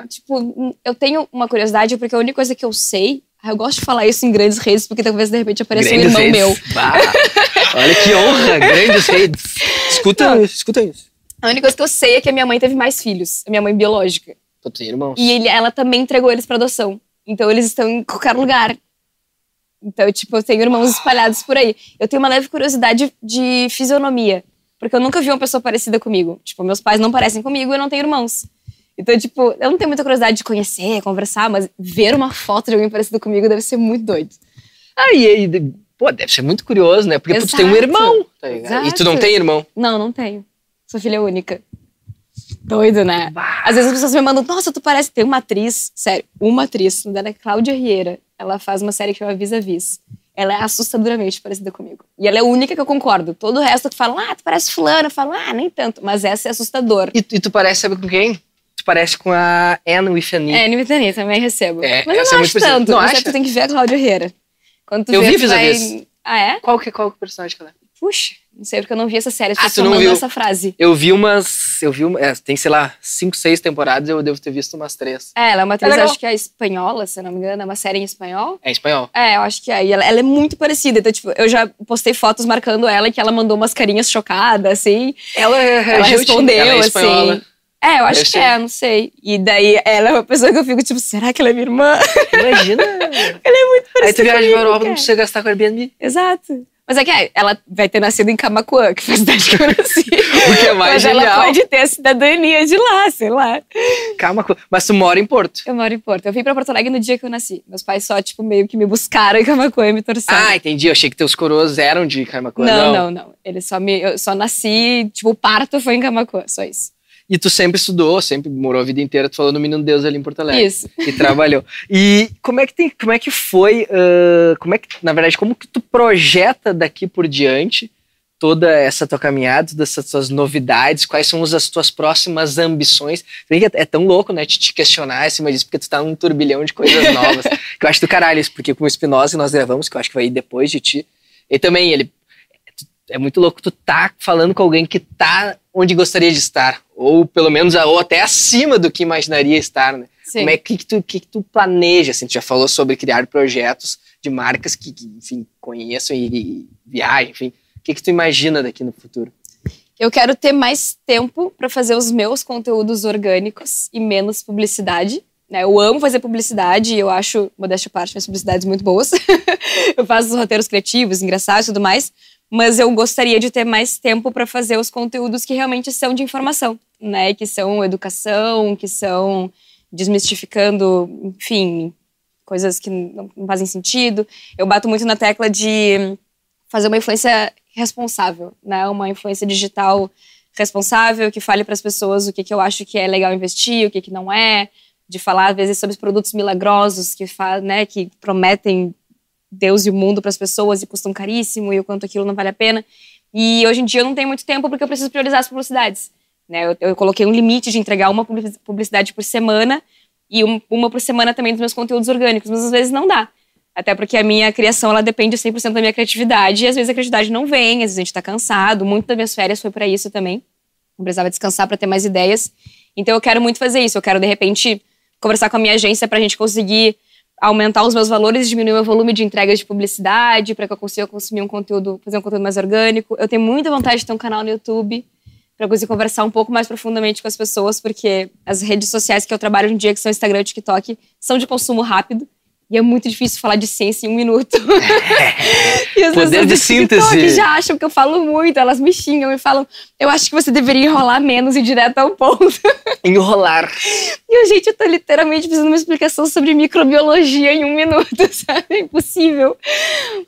Tipo, eu tenho uma curiosidade porque a única coisa que eu sei... Eu gosto de falar isso em grandes redes, porque talvez, de repente, apareça um irmão meu. Olha que honra, grandes redes. Escuta isso. A única coisa que eu sei é que a minha mãe teve mais filhos. A minha mãe biológica. Tu tem irmãos? E ela também entregou eles pra adoção. Então, eles estão em qualquer lugar. Então, tipo, eu tenho irmãos espalhados por aí. Eu tenho uma leve curiosidade de fisionomia. Porque eu nunca vi uma pessoa parecida comigo. Tipo, meus pais não parecem comigo e eu não tenho irmãos. Então, tipo, eu não tenho muita curiosidade de conhecer, conversar, mas ver uma foto de alguém parecido comigo deve ser muito doido. E aí, Pô, deve ser muito curioso, né? Porque tu tem um irmão, tá ligado? E tu não tem irmão? Não tenho. Sou filha única. Doido, né? Bah. Às vezes as pessoas me mandam, nossa, tu parece... Tem uma atriz, sério, uma atriz, o nome dela é Cláudia Rieira. Ela faz uma série que chama Vis-a-Vis. Ela é assustadoramente parecida comigo. E ela é a única que eu concordo. Todo o resto que falam, tu parece fulano. Eu falo, nem tanto. Mas essa é assustadora. E tu parece, sabe com quem? Tu parece com a Anne with an E. Anne with an E, também recebo. É, mas eu essa não é acho muito tanto. não Mas acha? tu tem que ver a Cláudia Rieira. Quando tu Eu vê, vi tu Vis-a-Vis. Ah, é? Qual que é o personagem que ela é? Puxa, não sei porque eu não vi essa série. Tu não viu? Essa frase. Eu vi tem, sei lá, 5, 6 temporadas, eu devo ter visto umas 3. Ela é uma atriz, legal. acho que é espanhola, se eu não me engano. É uma série em espanhol. É em espanhol? Eu acho que é. E ela é muito parecida. Então, tipo, eu já postei fotos marcando ela e que ela mandou umas carinhas chocadas, assim. Ela respondeu, ela é espanhola. assim. Eu acho que não sei. E daí, ela é uma pessoa que eu fico, tipo, será que ela é minha irmã? Imagina. Ela é muito parecida. Aí tu viaja comigo, pra Europa, cara. não precisa gastar com Airbnb. Exato. Mas é que ela vai ter nascido em Camaquã, que foi a cidade que eu nasci. O que é mais Mas genial. ela pode ter a cidadania de lá, sei lá. Calma, mas tu mora em Porto. Eu moro em Porto. Eu vim pra Porto Alegre no dia que eu nasci. Meus pais só, tipo, meio que me buscaram em Camaquã e me torçaram. Entendi. Eu achei que teus coroas eram de Camaquã. Não. Eu só nasci, tipo, o parto foi em Camaquã, só isso. E tu sempre estudou, sempre morou a vida inteira, tu falou no Menino Deus ali em Porto Alegre. Isso. E trabalhou. E como é que foi, na verdade, como que tu projeta daqui por diante toda essa tua caminhada, todas essas tuas novidades, quais são as tuas próximas ambições? É tão louco, né, te questionar em cima disso, porque tu tá num turbilhão de coisas novas. Que eu acho do caralho isso, porque com o Spinoza nós gravamos, que eu acho que vai ir depois de ti. E também é muito louco tu tá falando com alguém que tá onde gostaria de estar, ou pelo menos ou até acima do que imaginaria estar, né? Sim. Como é que tu planeja, assim, tu já falou sobre criar projetos de marcas que enfim, conheçam e viajem, enfim, o que tu imagina daqui no futuro? Eu quero ter mais tempo para fazer os meus conteúdos orgânicos e menos publicidade. Né? Eu amo fazer publicidade e eu acho, modéstia à parte, minhas publicidades muito boas. Eu faço os roteiros criativos, engraçados e tudo mais. Mas eu gostaria de ter mais tempo para fazer os conteúdos que realmente são de informação, né? Que são educação, que são desmistificando, enfim, coisas que não fazem sentido. Eu bato muito na tecla de fazer uma influência responsável, né? Uma influência digital responsável, que fale para as pessoas o que eu acho que é legal investir, o que não é. De falar, às vezes, sobre produtos milagrosos que prometem Deus e o mundo para as pessoas e custam caríssimo e o quanto aquilo não vale a pena. E hoje em dia eu não tenho muito tempo porque eu preciso priorizar as publicidades. Né? Eu coloquei um limite de entregar uma publicidade por semana e uma por semana também dos meus conteúdos orgânicos, mas às vezes não dá. Até porque a minha criação, ela depende 100% da minha criatividade e às vezes a criatividade não vem, às vezes a gente tá cansado. Muito das minhas férias foi para isso também. Eu precisava descansar para ter mais ideias. Então eu quero muito fazer isso. Eu quero, de repente, conversar com a minha agência pra gente conseguir aumentar os meus valores e diminuir o meu volume de entregas de publicidade para que eu consiga consumir fazer um conteúdo mais orgânico. Eu tenho muita vontade de ter um canal no YouTube para conseguir conversar um pouco mais profundamente com as pessoas, porque as redes sociais que eu trabalho hoje em dia, que são Instagram e TikTok, são de consumo rápido. E é muito difícil falar de ciência em 1 minuto. E as Poder de síntese. já acham que eu falo muito, elas me xingam e falam, eu acho que você deveria enrolar menos e ir direto ao ponto. Enrolar. E, gente, eu tô literalmente fazendo uma explicação sobre microbiologia em 1 minuto, sabe? É impossível.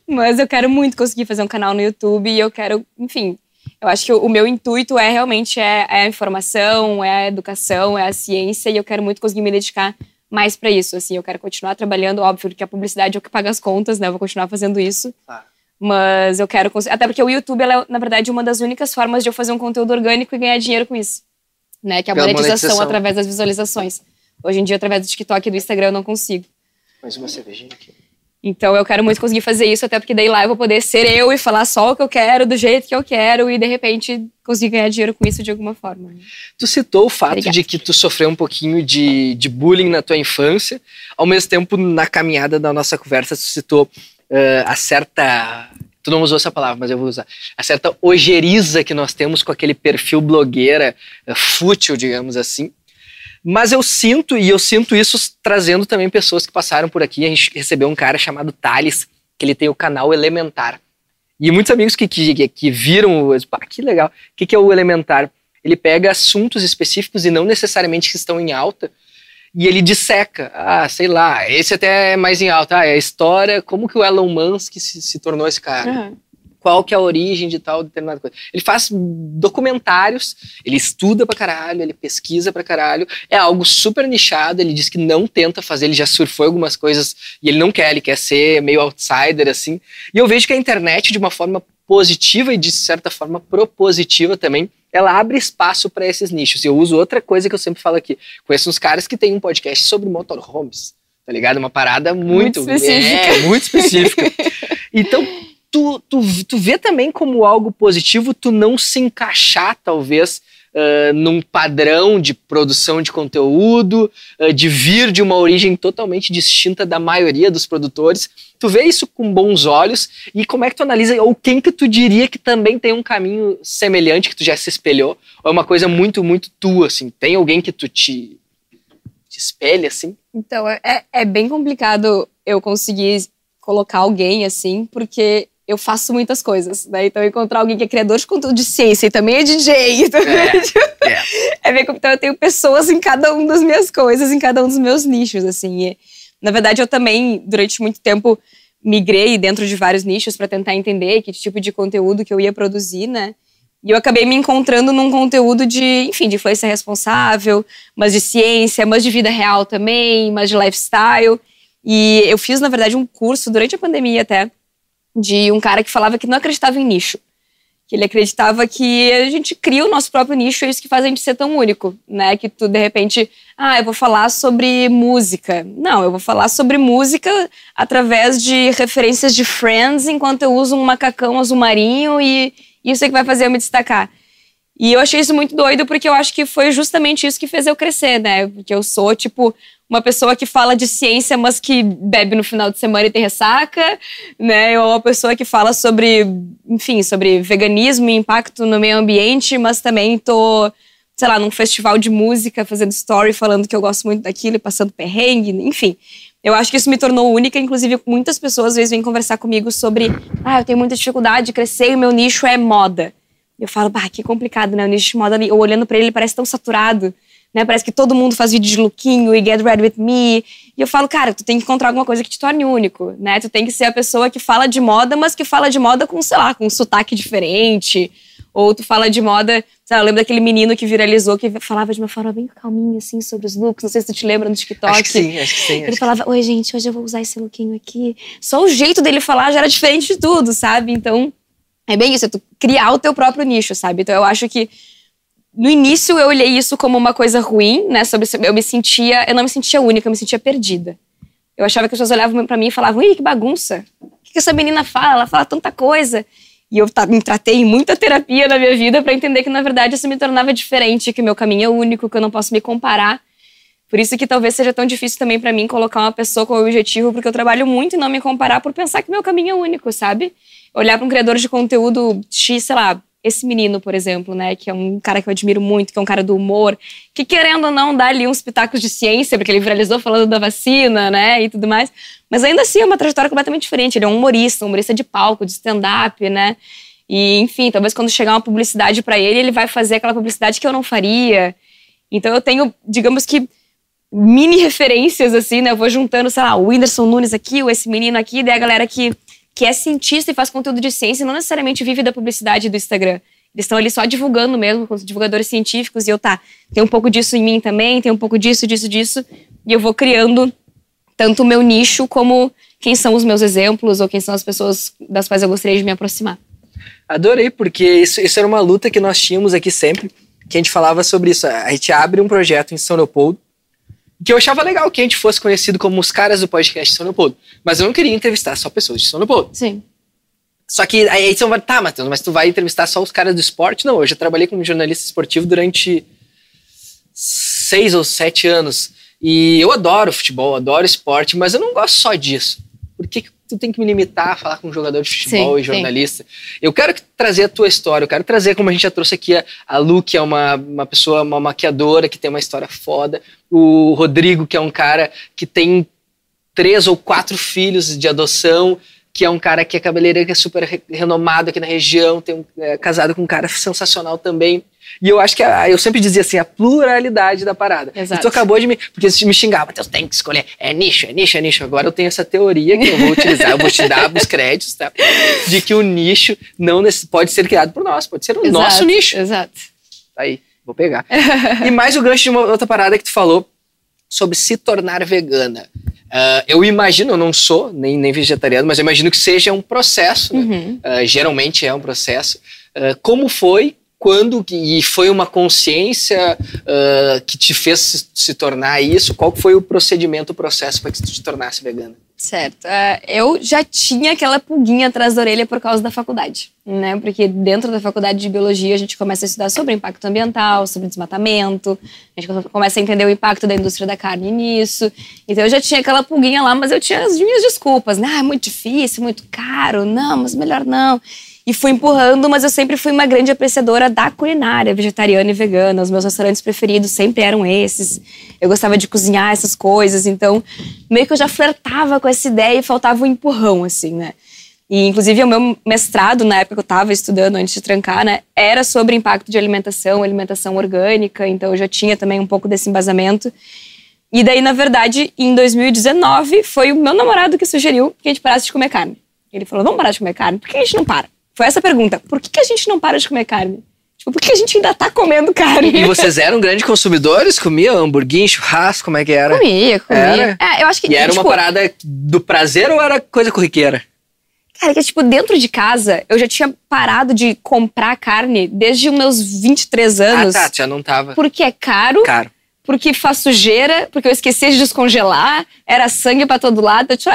Mas eu quero muito conseguir fazer um canal no YouTube e eu quero, enfim, eu acho que o meu intuito realmente a informação, é a educação, é a ciência e eu quero muito conseguir me dedicar mais pra isso, assim, eu quero continuar trabalhando, óbvio que a publicidade é o que paga as contas, né, eu vou continuar fazendo isso, mas eu quero, até porque o YouTube, ela é, na verdade, uma das únicas formas de eu fazer um conteúdo orgânico e ganhar dinheiro com isso, né, que é a monetização através das visualizações. Hoje em dia, através do TikTok e do Instagram, eu não consigo. Mais uma cervejinha aqui. Então eu quero muito conseguir fazer isso, até porque daí lá eu vou poder ser eu e falar só o que eu quero, do jeito que eu quero e de repente conseguir ganhar dinheiro com isso de alguma forma. Tu citou o fato de que tu sofreu um pouquinho de bullying na tua infância, ao mesmo tempo na caminhada da nossa conversa tu citou a certa... Tu não usou essa palavra, mas eu vou usar. A certa ojeriza que nós temos com aquele perfil blogueira fútil, digamos assim. Mas eu sinto isso trazendo também pessoas que passaram por aqui. A gente recebeu um cara chamado Thales, que ele tem o canal Elementar. E muitos amigos que viram, que legal. O que é o Elementar? Ele pega assuntos específicos e não necessariamente que estão em alta e ele disseca, sei lá, esse até é mais em alta, é a história, como que o Elon Musk se tornou esse cara. Uhum. Qual que é a origem de tal determinada coisa. Ele faz documentários, ele estuda pra caralho, ele pesquisa pra caralho, é algo super nichado, ele diz que não tenta fazer, ele já surfou algumas coisas e ele não quer, ele quer ser meio outsider, assim. E eu vejo que a internet, de uma forma positiva e de certa forma propositiva também, ela abre espaço para esses nichos. E eu uso outra coisa que eu sempre falo aqui, conheço uns caras que têm um podcast sobre motorhomes, tá ligado? Uma parada muito específica. Muito específica. Então, Tu vê também como algo positivo tu não se encaixar, talvez, num padrão de produção de conteúdo, de vir de uma origem totalmente distinta da maioria dos produtores. Tu vê isso com bons olhos e como é que tu analisa, ou quem que tu diria que também tem um caminho semelhante, que tu já se espelhou, ou é uma coisa muito, muito tua, assim? Tem alguém que tu te espelha, assim? Então, é bem complicado eu conseguir colocar alguém, assim, porque eu faço muitas coisas, né? Então, encontrar alguém que é criador de conteúdo de ciência e também é DJ. Então, então eu tenho pessoas em cada uma das minhas coisas, em cada um dos meus nichos, assim. E, na verdade, eu também, durante muito tempo, migrei dentro de vários nichos para tentar entender que tipo de conteúdo que eu ia produzir, né? E eu acabei me encontrando num conteúdo de, enfim, de influência responsável, mas de ciência, mas de vida real também, mas de lifestyle. E eu fiz, na verdade, um curso durante a pandemia até, de um cara que falava que não acreditava em nicho. Que ele acreditava que a gente cria o nosso próprio nicho, é isso que faz a gente ser tão único, né? Que tu, de repente, eu vou falar sobre música. Não, eu vou falar sobre música através de referências de Friends, enquanto eu uso um macacão azul marinho e isso é que vai fazer eu me destacar. E eu achei isso muito doido, porque eu acho que foi justamente isso que fez eu crescer, né? Porque eu sou, tipo, uma pessoa que fala de ciência, mas que bebe no final de semana e tem ressaca, né? Ou uma pessoa que fala sobre, enfim, sobre veganismo e impacto no meio ambiente, mas também tô, sei lá, num festival de música, fazendo story, falando que eu gosto muito daquilo e passando perrengue, enfim. Eu acho que isso me tornou única, inclusive muitas pessoas às vezes vêm conversar comigo sobre eu tenho muita dificuldade de crescer e o meu nicho é moda. Eu falo, que complicado, né? O nicho de moda, eu olhando pra ele, parece tão saturado, né? Parece que todo mundo faz vídeo de lookinho e get ready with me. E eu falo, cara, tu tem que encontrar alguma coisa que te torne único, né? Tu tem que ser a pessoa que fala de moda, mas que fala de moda com, sei lá, com um sotaque diferente. Ou tu fala de moda, sei lá, eu lembro daquele menino que viralizou, que falava de uma forma bem calminha, assim, sobre os looks. Não sei se tu te lembra no TikTok. Acho que sim. Ele falava, oi, gente, hoje eu vou usar esse lookinho aqui. Só o jeito dele falar já era diferente de tudo, sabe? Então, é bem isso, é tu criar o teu próprio nicho, sabe? Então, eu acho que no início eu olhei isso como uma coisa ruim, né? Eu não me sentia única, eu me sentia perdida. Eu achava que as pessoas olhavam pra mim e falavam, ih, que bagunça. O que essa menina fala? Ela fala tanta coisa. E eu me tratei em muita terapia na minha vida pra entender que, na verdade, isso me tornava diferente, que o meu caminho é único, que eu não posso me comparar. Por isso que talvez seja tão difícil também pra mim colocar uma pessoa como objetivo, porque eu trabalho muito em não me comparar por pensar que meu caminho é único, sabe? Olhar pra um criador de conteúdo X, sei lá, esse menino, por exemplo, né, que é um cara que eu admiro muito, que é um cara do humor, que querendo ou não dá ali uns pitacos de ciência, porque ele viralizou falando da vacina, né, e tudo mais, mas ainda assim é uma trajetória completamente diferente. Ele é um humorista de palco, de stand-up, né, e enfim, talvez quando chegar uma publicidade pra ele, ele vai fazer aquela publicidade que eu não faria. Então eu tenho, digamos que, mini referências, assim, né, eu vou juntando, sei lá, o Whindersson Nunes aqui, ou esse menino aqui, daí a galera que é cientista e faz conteúdo de ciência e não necessariamente vive da publicidade do Instagram. Eles estão ali só divulgando mesmo, com os divulgadores científicos, e eu, tem um pouco disso em mim também, tem um pouco disso, e eu vou criando tanto o meu nicho como quem são os meus exemplos ou quem são as pessoas das quais eu gostaria de me aproximar. Adorei, porque isso era uma luta que nós tínhamos aqui sempre, que a gente falava sobre isso. A gente abre um projeto em São Leopoldo, que eu achava legal que a gente fosse conhecido como os caras do podcast de São Leopoldo. Mas eu não queria entrevistar só pessoas de São Leopoldo. Sim. Só que aí você vai, Matheus, mas tu vai entrevistar só os caras do esporte? Não, eu já trabalhei como jornalista esportivo durante 6 ou 7 anos. E eu adoro futebol, adoro esporte, mas eu não gosto só disso. Por que tu tem que me limitar a falar com um jogador de futebol e jornalista? Eu quero trazer a tua história, eu quero trazer, como a gente já trouxe aqui, a Lu, que é uma pessoa, uma maquiadora, que tem uma história foda. O Rodrigo, que é um cara que tem 3 ou 4 filhos de adoção, que é um cara que é cabeleireiro, que é super renomado aqui na região, casado com um cara sensacional também. E eu acho que eu sempre dizia assim, a pluralidade da parada. Exato. E tu acabou de porque você me xingava, Matheus, tem que escolher, é nicho. Agora eu tenho essa teoria que eu vou utilizar, eu vou te dar os créditos, tá? De que o nicho não pode ser criado por nós, pode ser o nosso nicho. Exato. Aí, vou pegar. E mais o gancho de uma outra parada que tu falou sobre se tornar vegana. Eu imagino, eu não sou nem vegetariano, mas eu imagino que seja um processo, né? Geralmente é um processo. Como foi? Quando e foi uma consciência que te fez se tornar isso? Qual foi o procedimento, o processo para que tu te tornasse vegana? Certo. Eu já tinha aquela pulguinha atrás da orelha por causa da faculdade, né? Porque dentro da faculdade de biologia a gente começa a estudar sobre impacto ambiental, sobre desmatamento, a gente começa a entender o impacto da indústria da carne nisso. Então eu já tinha aquela pulguinha lá, mas eu tinha as minhas desculpas, né? É muito difícil, muito caro, não, mas melhor não. E fui empurrando, mas eu sempre fui uma grande apreciadora da culinária vegetariana e vegana. Os meus restaurantes preferidos sempre eram esses. Eu gostava de cozinhar essas coisas, então meio que eu já flertava com essa ideia e faltava um empurrão, assim, né? E inclusive o meu mestrado, na época que eu estava estudando antes de trancar, né, era sobre impacto de alimentação orgânica, então eu já tinha também um pouco desse embasamento. E daí, na verdade, em 2019, foi o meu namorado que sugeriu que a gente parasse de comer carne. Ele falou, vamos parar de comer carne? Por que a gente não para? Foi essa a pergunta. Por que a gente não para de comer carne? Tipo, por que a gente ainda tá comendo carne? E vocês eram grandes consumidores? Comiam hamburguinho, churrasco, como é que era? Comia. Era? Eu acho que... E era tipo, uma parada do prazer ou era coisa corriqueira? Cara, que tipo, dentro de casa, eu já tinha parado de comprar carne desde os meus 23 anos. Ah, tá, já não tava. Porque é caro. Caro. Porque faz sujeira, porque eu esqueci de descongelar, era sangue pra todo lado. Tipo,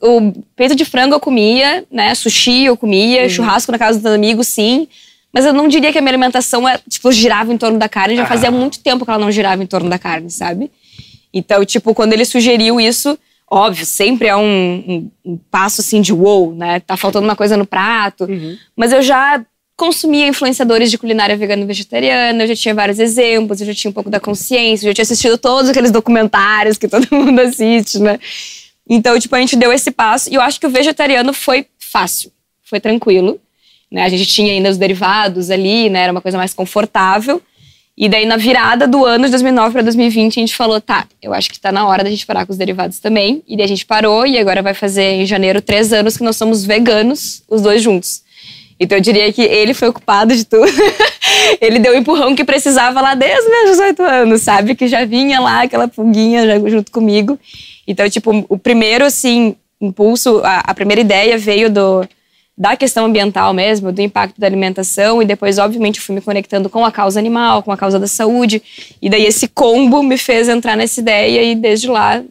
o peito de frango eu comia, né? Sushi eu comia, churrasco na casa dos amigos, sim. Mas eu não diria que a minha alimentação girava em torno da carne. Já fazia muito tempo que ela não girava em torno da carne, sabe? Então, tipo, quando ele sugeriu isso, óbvio, sempre é um passo assim de wow, né? Tá faltando uma coisa no prato. Mas eu já consumia influenciadores de culinária vegana e vegetariana, eu já tinha vários exemplos, eu já tinha um pouco da consciência, eu já tinha assistido todos aqueles documentários que todo mundo assiste, né? Então, tipo, a gente deu esse passo e eu acho que o vegetariano foi fácil, foi tranquilo, né? A gente tinha ainda os derivados ali, né? Era uma coisa mais confortável. E daí, na virada do ano de 2009 para 2020, a gente falou, tá, eu acho que tá na hora da gente parar com os derivados também. E daí a gente parou e agora vai fazer em janeiro 3 anos que nós somos veganos, os dois juntos. Então eu diria que ele foi o culpado de tudo. Ele deu o empurrão que precisava lá desde os meus 18 anos, sabe? Que já vinha lá aquela pulguinha já junto comigo. Então, tipo, o primeiro, assim, impulso, a primeira ideia veio da questão ambiental mesmo, do impacto da alimentação. E depois, obviamente, eu fui me conectando com a causa animal, com a causa da saúde. E daí esse combo me fez entrar nessa ideia e desde lá...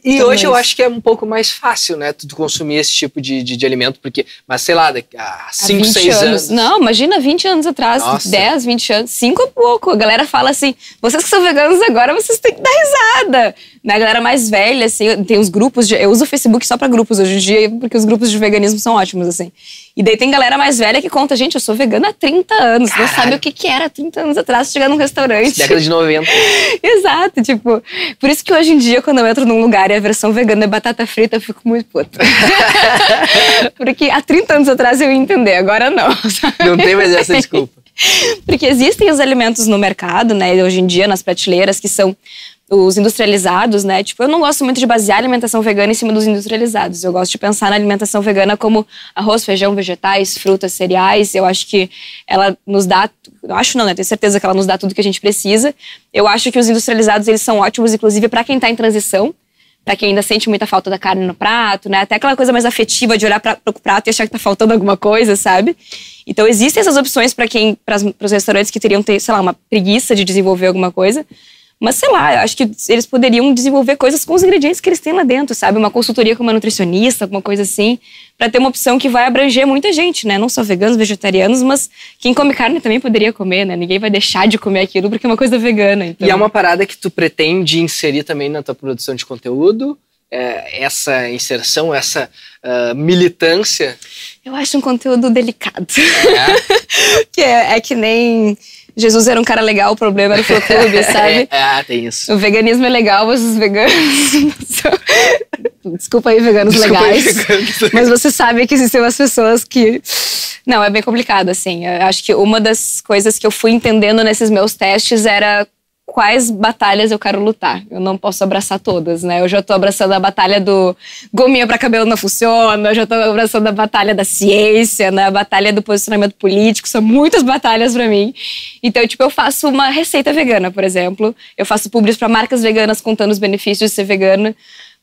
E hoje eu acho que é um pouco mais fácil, né, tu consumir esse tipo de alimento, porque, mas sei lá, há 5, 6 anos. Não, imagina 20 anos atrás, nossa. 10, 20 anos, 5 é pouco. A galera fala assim, vocês que são veganos agora, vocês têm que dar risada. Na galera mais velha, assim, tem uns grupos, eu uso o Facebook só pra grupos hoje em dia, porque os grupos de veganismo são ótimos, assim. E daí tem galera mais velha que conta, gente, eu sou vegana há 30 anos, caralho. Não sabe o que era 30 anos atrás, chegar num restaurante. Década de 90. Exato, tipo, por isso que hoje em dia, quando eu entro num lugar e a versão vegana é batata frita, eu fico muito puta. Porque há 30 anos atrás eu ia entender, agora não. Sabe? Não tem mais essa desculpa. Porque existem os alimentos no mercado, né, hoje em dia, nas prateleiras, que são os industrializados, né? Tipo, eu não gosto muito de basear a alimentação vegana em cima dos industrializados. Eu gosto de pensar na alimentação vegana como arroz, feijão, vegetais, frutas, cereais. Eu acho que ela nos dá... Eu acho não, né? Tenho certeza que ela nos dá tudo que a gente precisa. Eu acho que os industrializados, eles são ótimos, inclusive, para quem tá em transição. Para quem ainda sente muita falta da carne no prato, né? Até aquela coisa mais afetiva de olhar para o prato e achar que tá faltando alguma coisa, sabe? Então, existem essas opções para os restaurantes que teriam, sei lá, uma preguiça de desenvolver alguma coisa. Mas, sei lá, eu acho que eles poderiam desenvolver coisas com os ingredientes que eles têm lá dentro, sabe? Uma consultoria com uma nutricionista, alguma coisa assim, para ter uma opção que vai abranger muita gente, né? Não só veganos, vegetarianos, mas quem come carne também poderia comer, né? Ninguém vai deixar de comer aquilo porque é uma coisa vegana. Então... E é uma parada que tu pretende inserir também na tua produção de conteúdo? Essa inserção, essa militância? Eu acho um conteúdo delicado. Que é que nem... Jesus era um cara legal, o problema era o fã-clube, sabe? Tem isso. O veganismo é legal, mas os veganos não são... Desculpa aí, veganos legais. Mas você sabe que existem umas pessoas que... Não, é bem complicado, assim. Eu acho que uma das coisas que eu fui entendendo nesses meus testes era quais batalhas eu quero lutar. Eu não posso abraçar todas, né? Eu já tô abraçando a batalha do gominha pra cabelo não funciona, eu já tô abraçando a batalha da ciência, né? A batalha do posicionamento político, são muitas batalhas pra mim. Então, tipo, eu faço uma receita vegana, por exemplo. Eu faço publis pra marcas veganas contando os benefícios de ser vegana.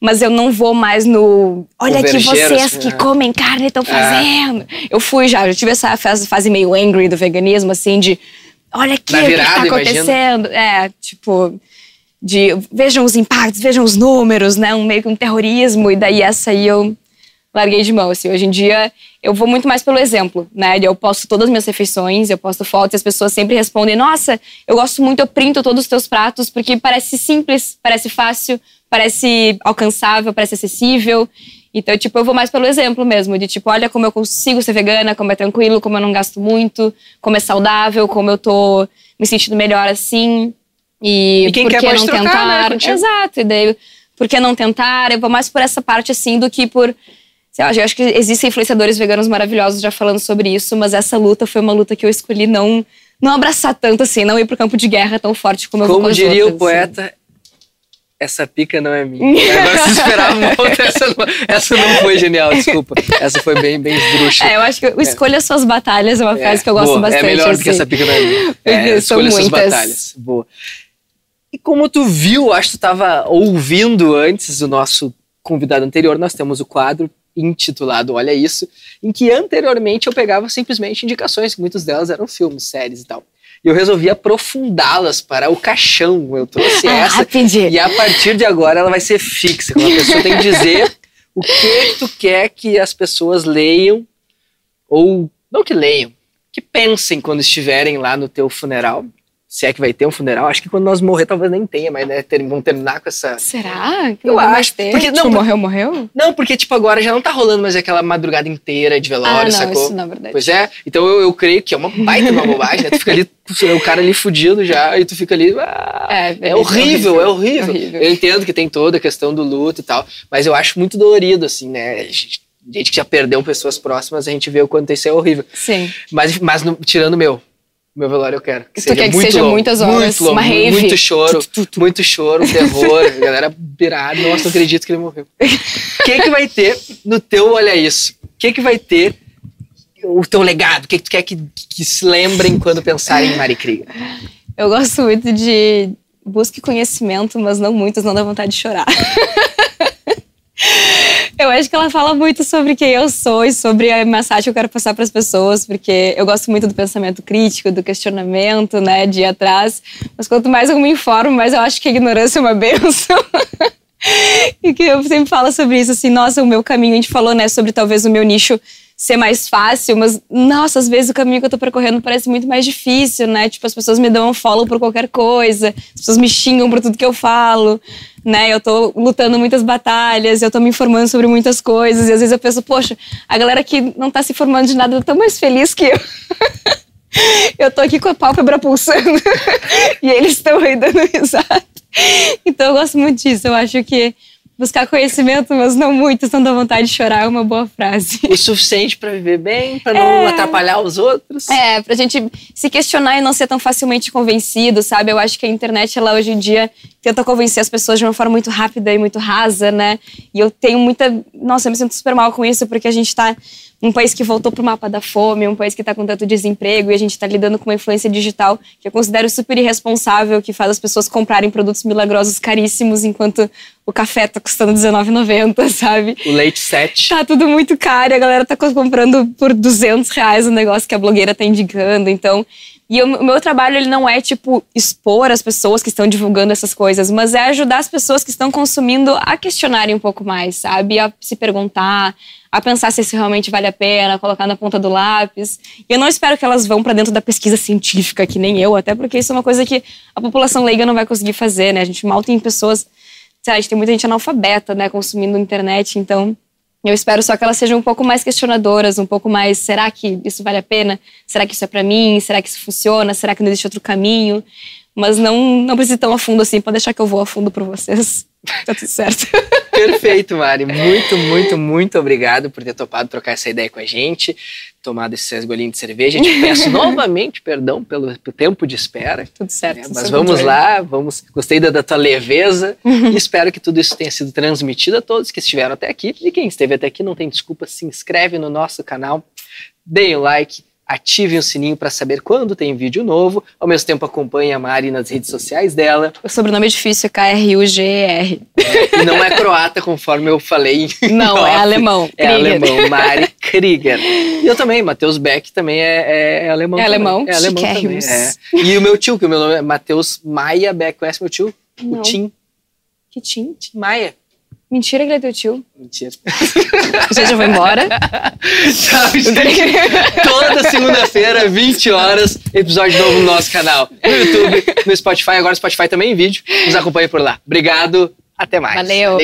Mas eu não vou mais no... Olha aqui vocês que comem carne estão fazendo. Eu já tive essa fase meio angry do veganismo, assim, de... Olha aqui o que tá acontecendo. Imagina. Tipo... Vejam os impactos, vejam os números, né? Meio que um terrorismo. E daí essa aí eu larguei de mão, assim. Hoje em dia, eu vou muito mais pelo exemplo, né? Eu posto todas as minhas refeições, eu posto fotos e as pessoas sempre respondem: nossa, eu gosto muito, eu printo todos os teus pratos porque parece simples, parece fácil, parece alcançável, parece acessível. Então, tipo, eu vou mais pelo exemplo mesmo, de tipo, olha como eu consigo ser vegana, como é tranquilo, como eu não gasto muito, como é saudável, como eu tô me sentindo melhor assim. E quem por quer que pode não trocar, tentar? né, Exato, e daí, por que não tentar? Eu vou mais por essa parte assim do que por... Eu acho que existem influenciadores veganos maravilhosos já falando sobre isso, mas essa luta foi uma luta que eu escolhi não abraçar tanto assim, não ir pro campo de guerra tão forte como eu vou com as outras. Como diria o poeta... Assim. Essa pica não é minha. Agora se esperava muito, essa não foi genial, desculpa. Essa foi bem esdrúxula. Eu acho que escolha suas batalhas é uma frase que eu gosto bastante. É melhor assim. do que essa pica não é minha. Escolha suas batalhas. Boa. E como tu viu, acho que tu estava ouvindo antes o nosso convidado anterior, nós temos o quadro intitulado Olha Isso, em que anteriormente eu pegava simplesmente indicações, que muitas delas eram filmes, séries e tal. E eu resolvi aprofundá-las para o caixão. Eu trouxe essa. Rapidinho. E a partir de agora ela vai ser fixa. Quando a pessoa tem que dizer o que tu quer que as pessoas leiam, ou não que leiam, que pensem quando estiverem lá no teu funeral. Se é que vai ter um funeral, acho que quando nós morrer talvez nem tenha, mas né, vão terminar com essa... Será? Que eu acho. Ter? Porque, tipo, não, morreu? Não, porque tipo agora já não tá rolando mais aquela madrugada inteira de velório, não, sacou? Isso não é verdade. Pois é, então eu creio que é uma baita uma bobagem, né? Tu fica ali, o cara ali fudido já, e tu fica ali... é horrível. Eu entendo que tem toda a questão do luto e tal, mas eu acho muito dolorido, assim, né? Gente que já perdeu pessoas próximas, a gente vê o quanto isso é horrível. Sim. Mas tirando o meu velório eu quero. Que seja quer que muito seja longo, muitas horas, muito longo, uma rave. Muito choro, terror, a galera pirada. Nossa, não acredito que ele morreu. O que vai ter no teu Olha Isso? O que vai ter o teu legado? O que tu quer que se lembrem quando pensarem em Mari Krieger? Eu gosto muito de busque conhecimento, mas não muito, senão dá vontade de chorar. Eu acho que ela fala muito sobre quem eu sou e sobre a mensagem que eu quero passar para as pessoas, porque eu gosto muito do pensamento crítico, do questionamento, né, de ir atrás. Mas quanto mais eu me informo, mais eu acho que a ignorância é uma bênção. E que eu sempre falo sobre isso, assim, nossa, o meu caminho, a gente falou, né, sobre talvez o meu nicho ser mais fácil, mas, nossa, às vezes o caminho que eu tô percorrendo parece muito mais difícil, né? Tipo, as pessoas me dão um follow por qualquer coisa, as pessoas me xingam por tudo que eu falo, né? Eu tô lutando muitas batalhas, eu tô me informando sobre muitas coisas, e às vezes eu penso, poxa, a galera que não tá se informando de nada tá tão mais feliz que eu. Eu tô aqui com a pálpebra pulsando e eles estão aí dando risada. Então eu gosto muito disso, eu acho que buscar conhecimento, mas não muito, senão dá vontade de chorar, é uma boa frase. O suficiente pra viver bem, pra não atrapalhar os outros. Pra gente se questionar e não ser tão facilmente convencido, sabe? Eu acho que a internet, ela hoje em dia tenta convencer as pessoas de uma forma muito rápida e muito rasa, né? E eu tenho muita... Nossa, eu me sinto super mal com isso, porque a gente tá num país que voltou pro mapa da fome, um país que tá com tanto desemprego, e a gente tá lidando com uma influência digital que eu considero super irresponsável, que faz as pessoas comprarem produtos milagrosos caríssimos, enquanto o café tá custando R$19,90, sabe? O leite 7. Tá tudo muito caro, e a galera tá comprando por R$200 o negócio que a blogueira tá indicando, então... E o meu trabalho, ele não é, tipo, expor as pessoas que estão divulgando essas coisas, mas é ajudar as pessoas que estão consumindo a questionarem um pouco mais, sabe? A se perguntar, a pensar se isso realmente vale a pena, colocar na ponta do lápis. E eu não espero que elas vão pra dentro da pesquisa científica, que nem eu, até porque isso é uma coisa que a população leiga não vai conseguir fazer, né? A gente mal tem pessoas... A gente tem muita gente analfabeta, né, consumindo internet, então... Eu espero só que elas sejam um pouco mais questionadoras, um pouco mais, será que isso vale a pena? Será que isso é pra mim? Será que isso funciona? Será que não existe outro caminho? Mas não precisa ir tão a fundo assim, pode deixar que eu vou a fundo por vocês. Tá tudo certo. Perfeito, Mari. Muito, muito, muito obrigado por ter topado trocar essa ideia com a gente, tomado esses 6 golinhos de cerveja. Te peço novamente perdão pelo tempo de espera. Tudo certo. Mas vamos lá, gostei da tua leveza e espero que tudo isso tenha sido transmitido a todos que estiveram até aqui. E quem esteve até aqui não tem desculpa, se inscreve no nosso canal, deem o like, ativem o sininho para saber quando tem vídeo novo. Ao mesmo tempo acompanhe a Mari nas redes sociais dela. O sobrenome é difícil, K-R-U-G-E-R. E não é croata, conforme eu falei. Não, é alemão. É alemão, Mari Krieger. E eu também, Matheus Beck também é alemão. É alemão? É alemão também. E o meu tio, que o meu nome é Matheus Maia Beck. Conhece meu tio? Não. O Tim. Que Tim? Maia. Mentira que ele é teu tio. Mentira. Gente, eu vou embora. Tchau, gente. Toda segunda-feira, 20 horas, episódio novo no nosso canal. No YouTube, no Spotify. Agora o Spotify também em vídeo. Nos acompanhe por lá. Obrigado. Até mais. Valeu.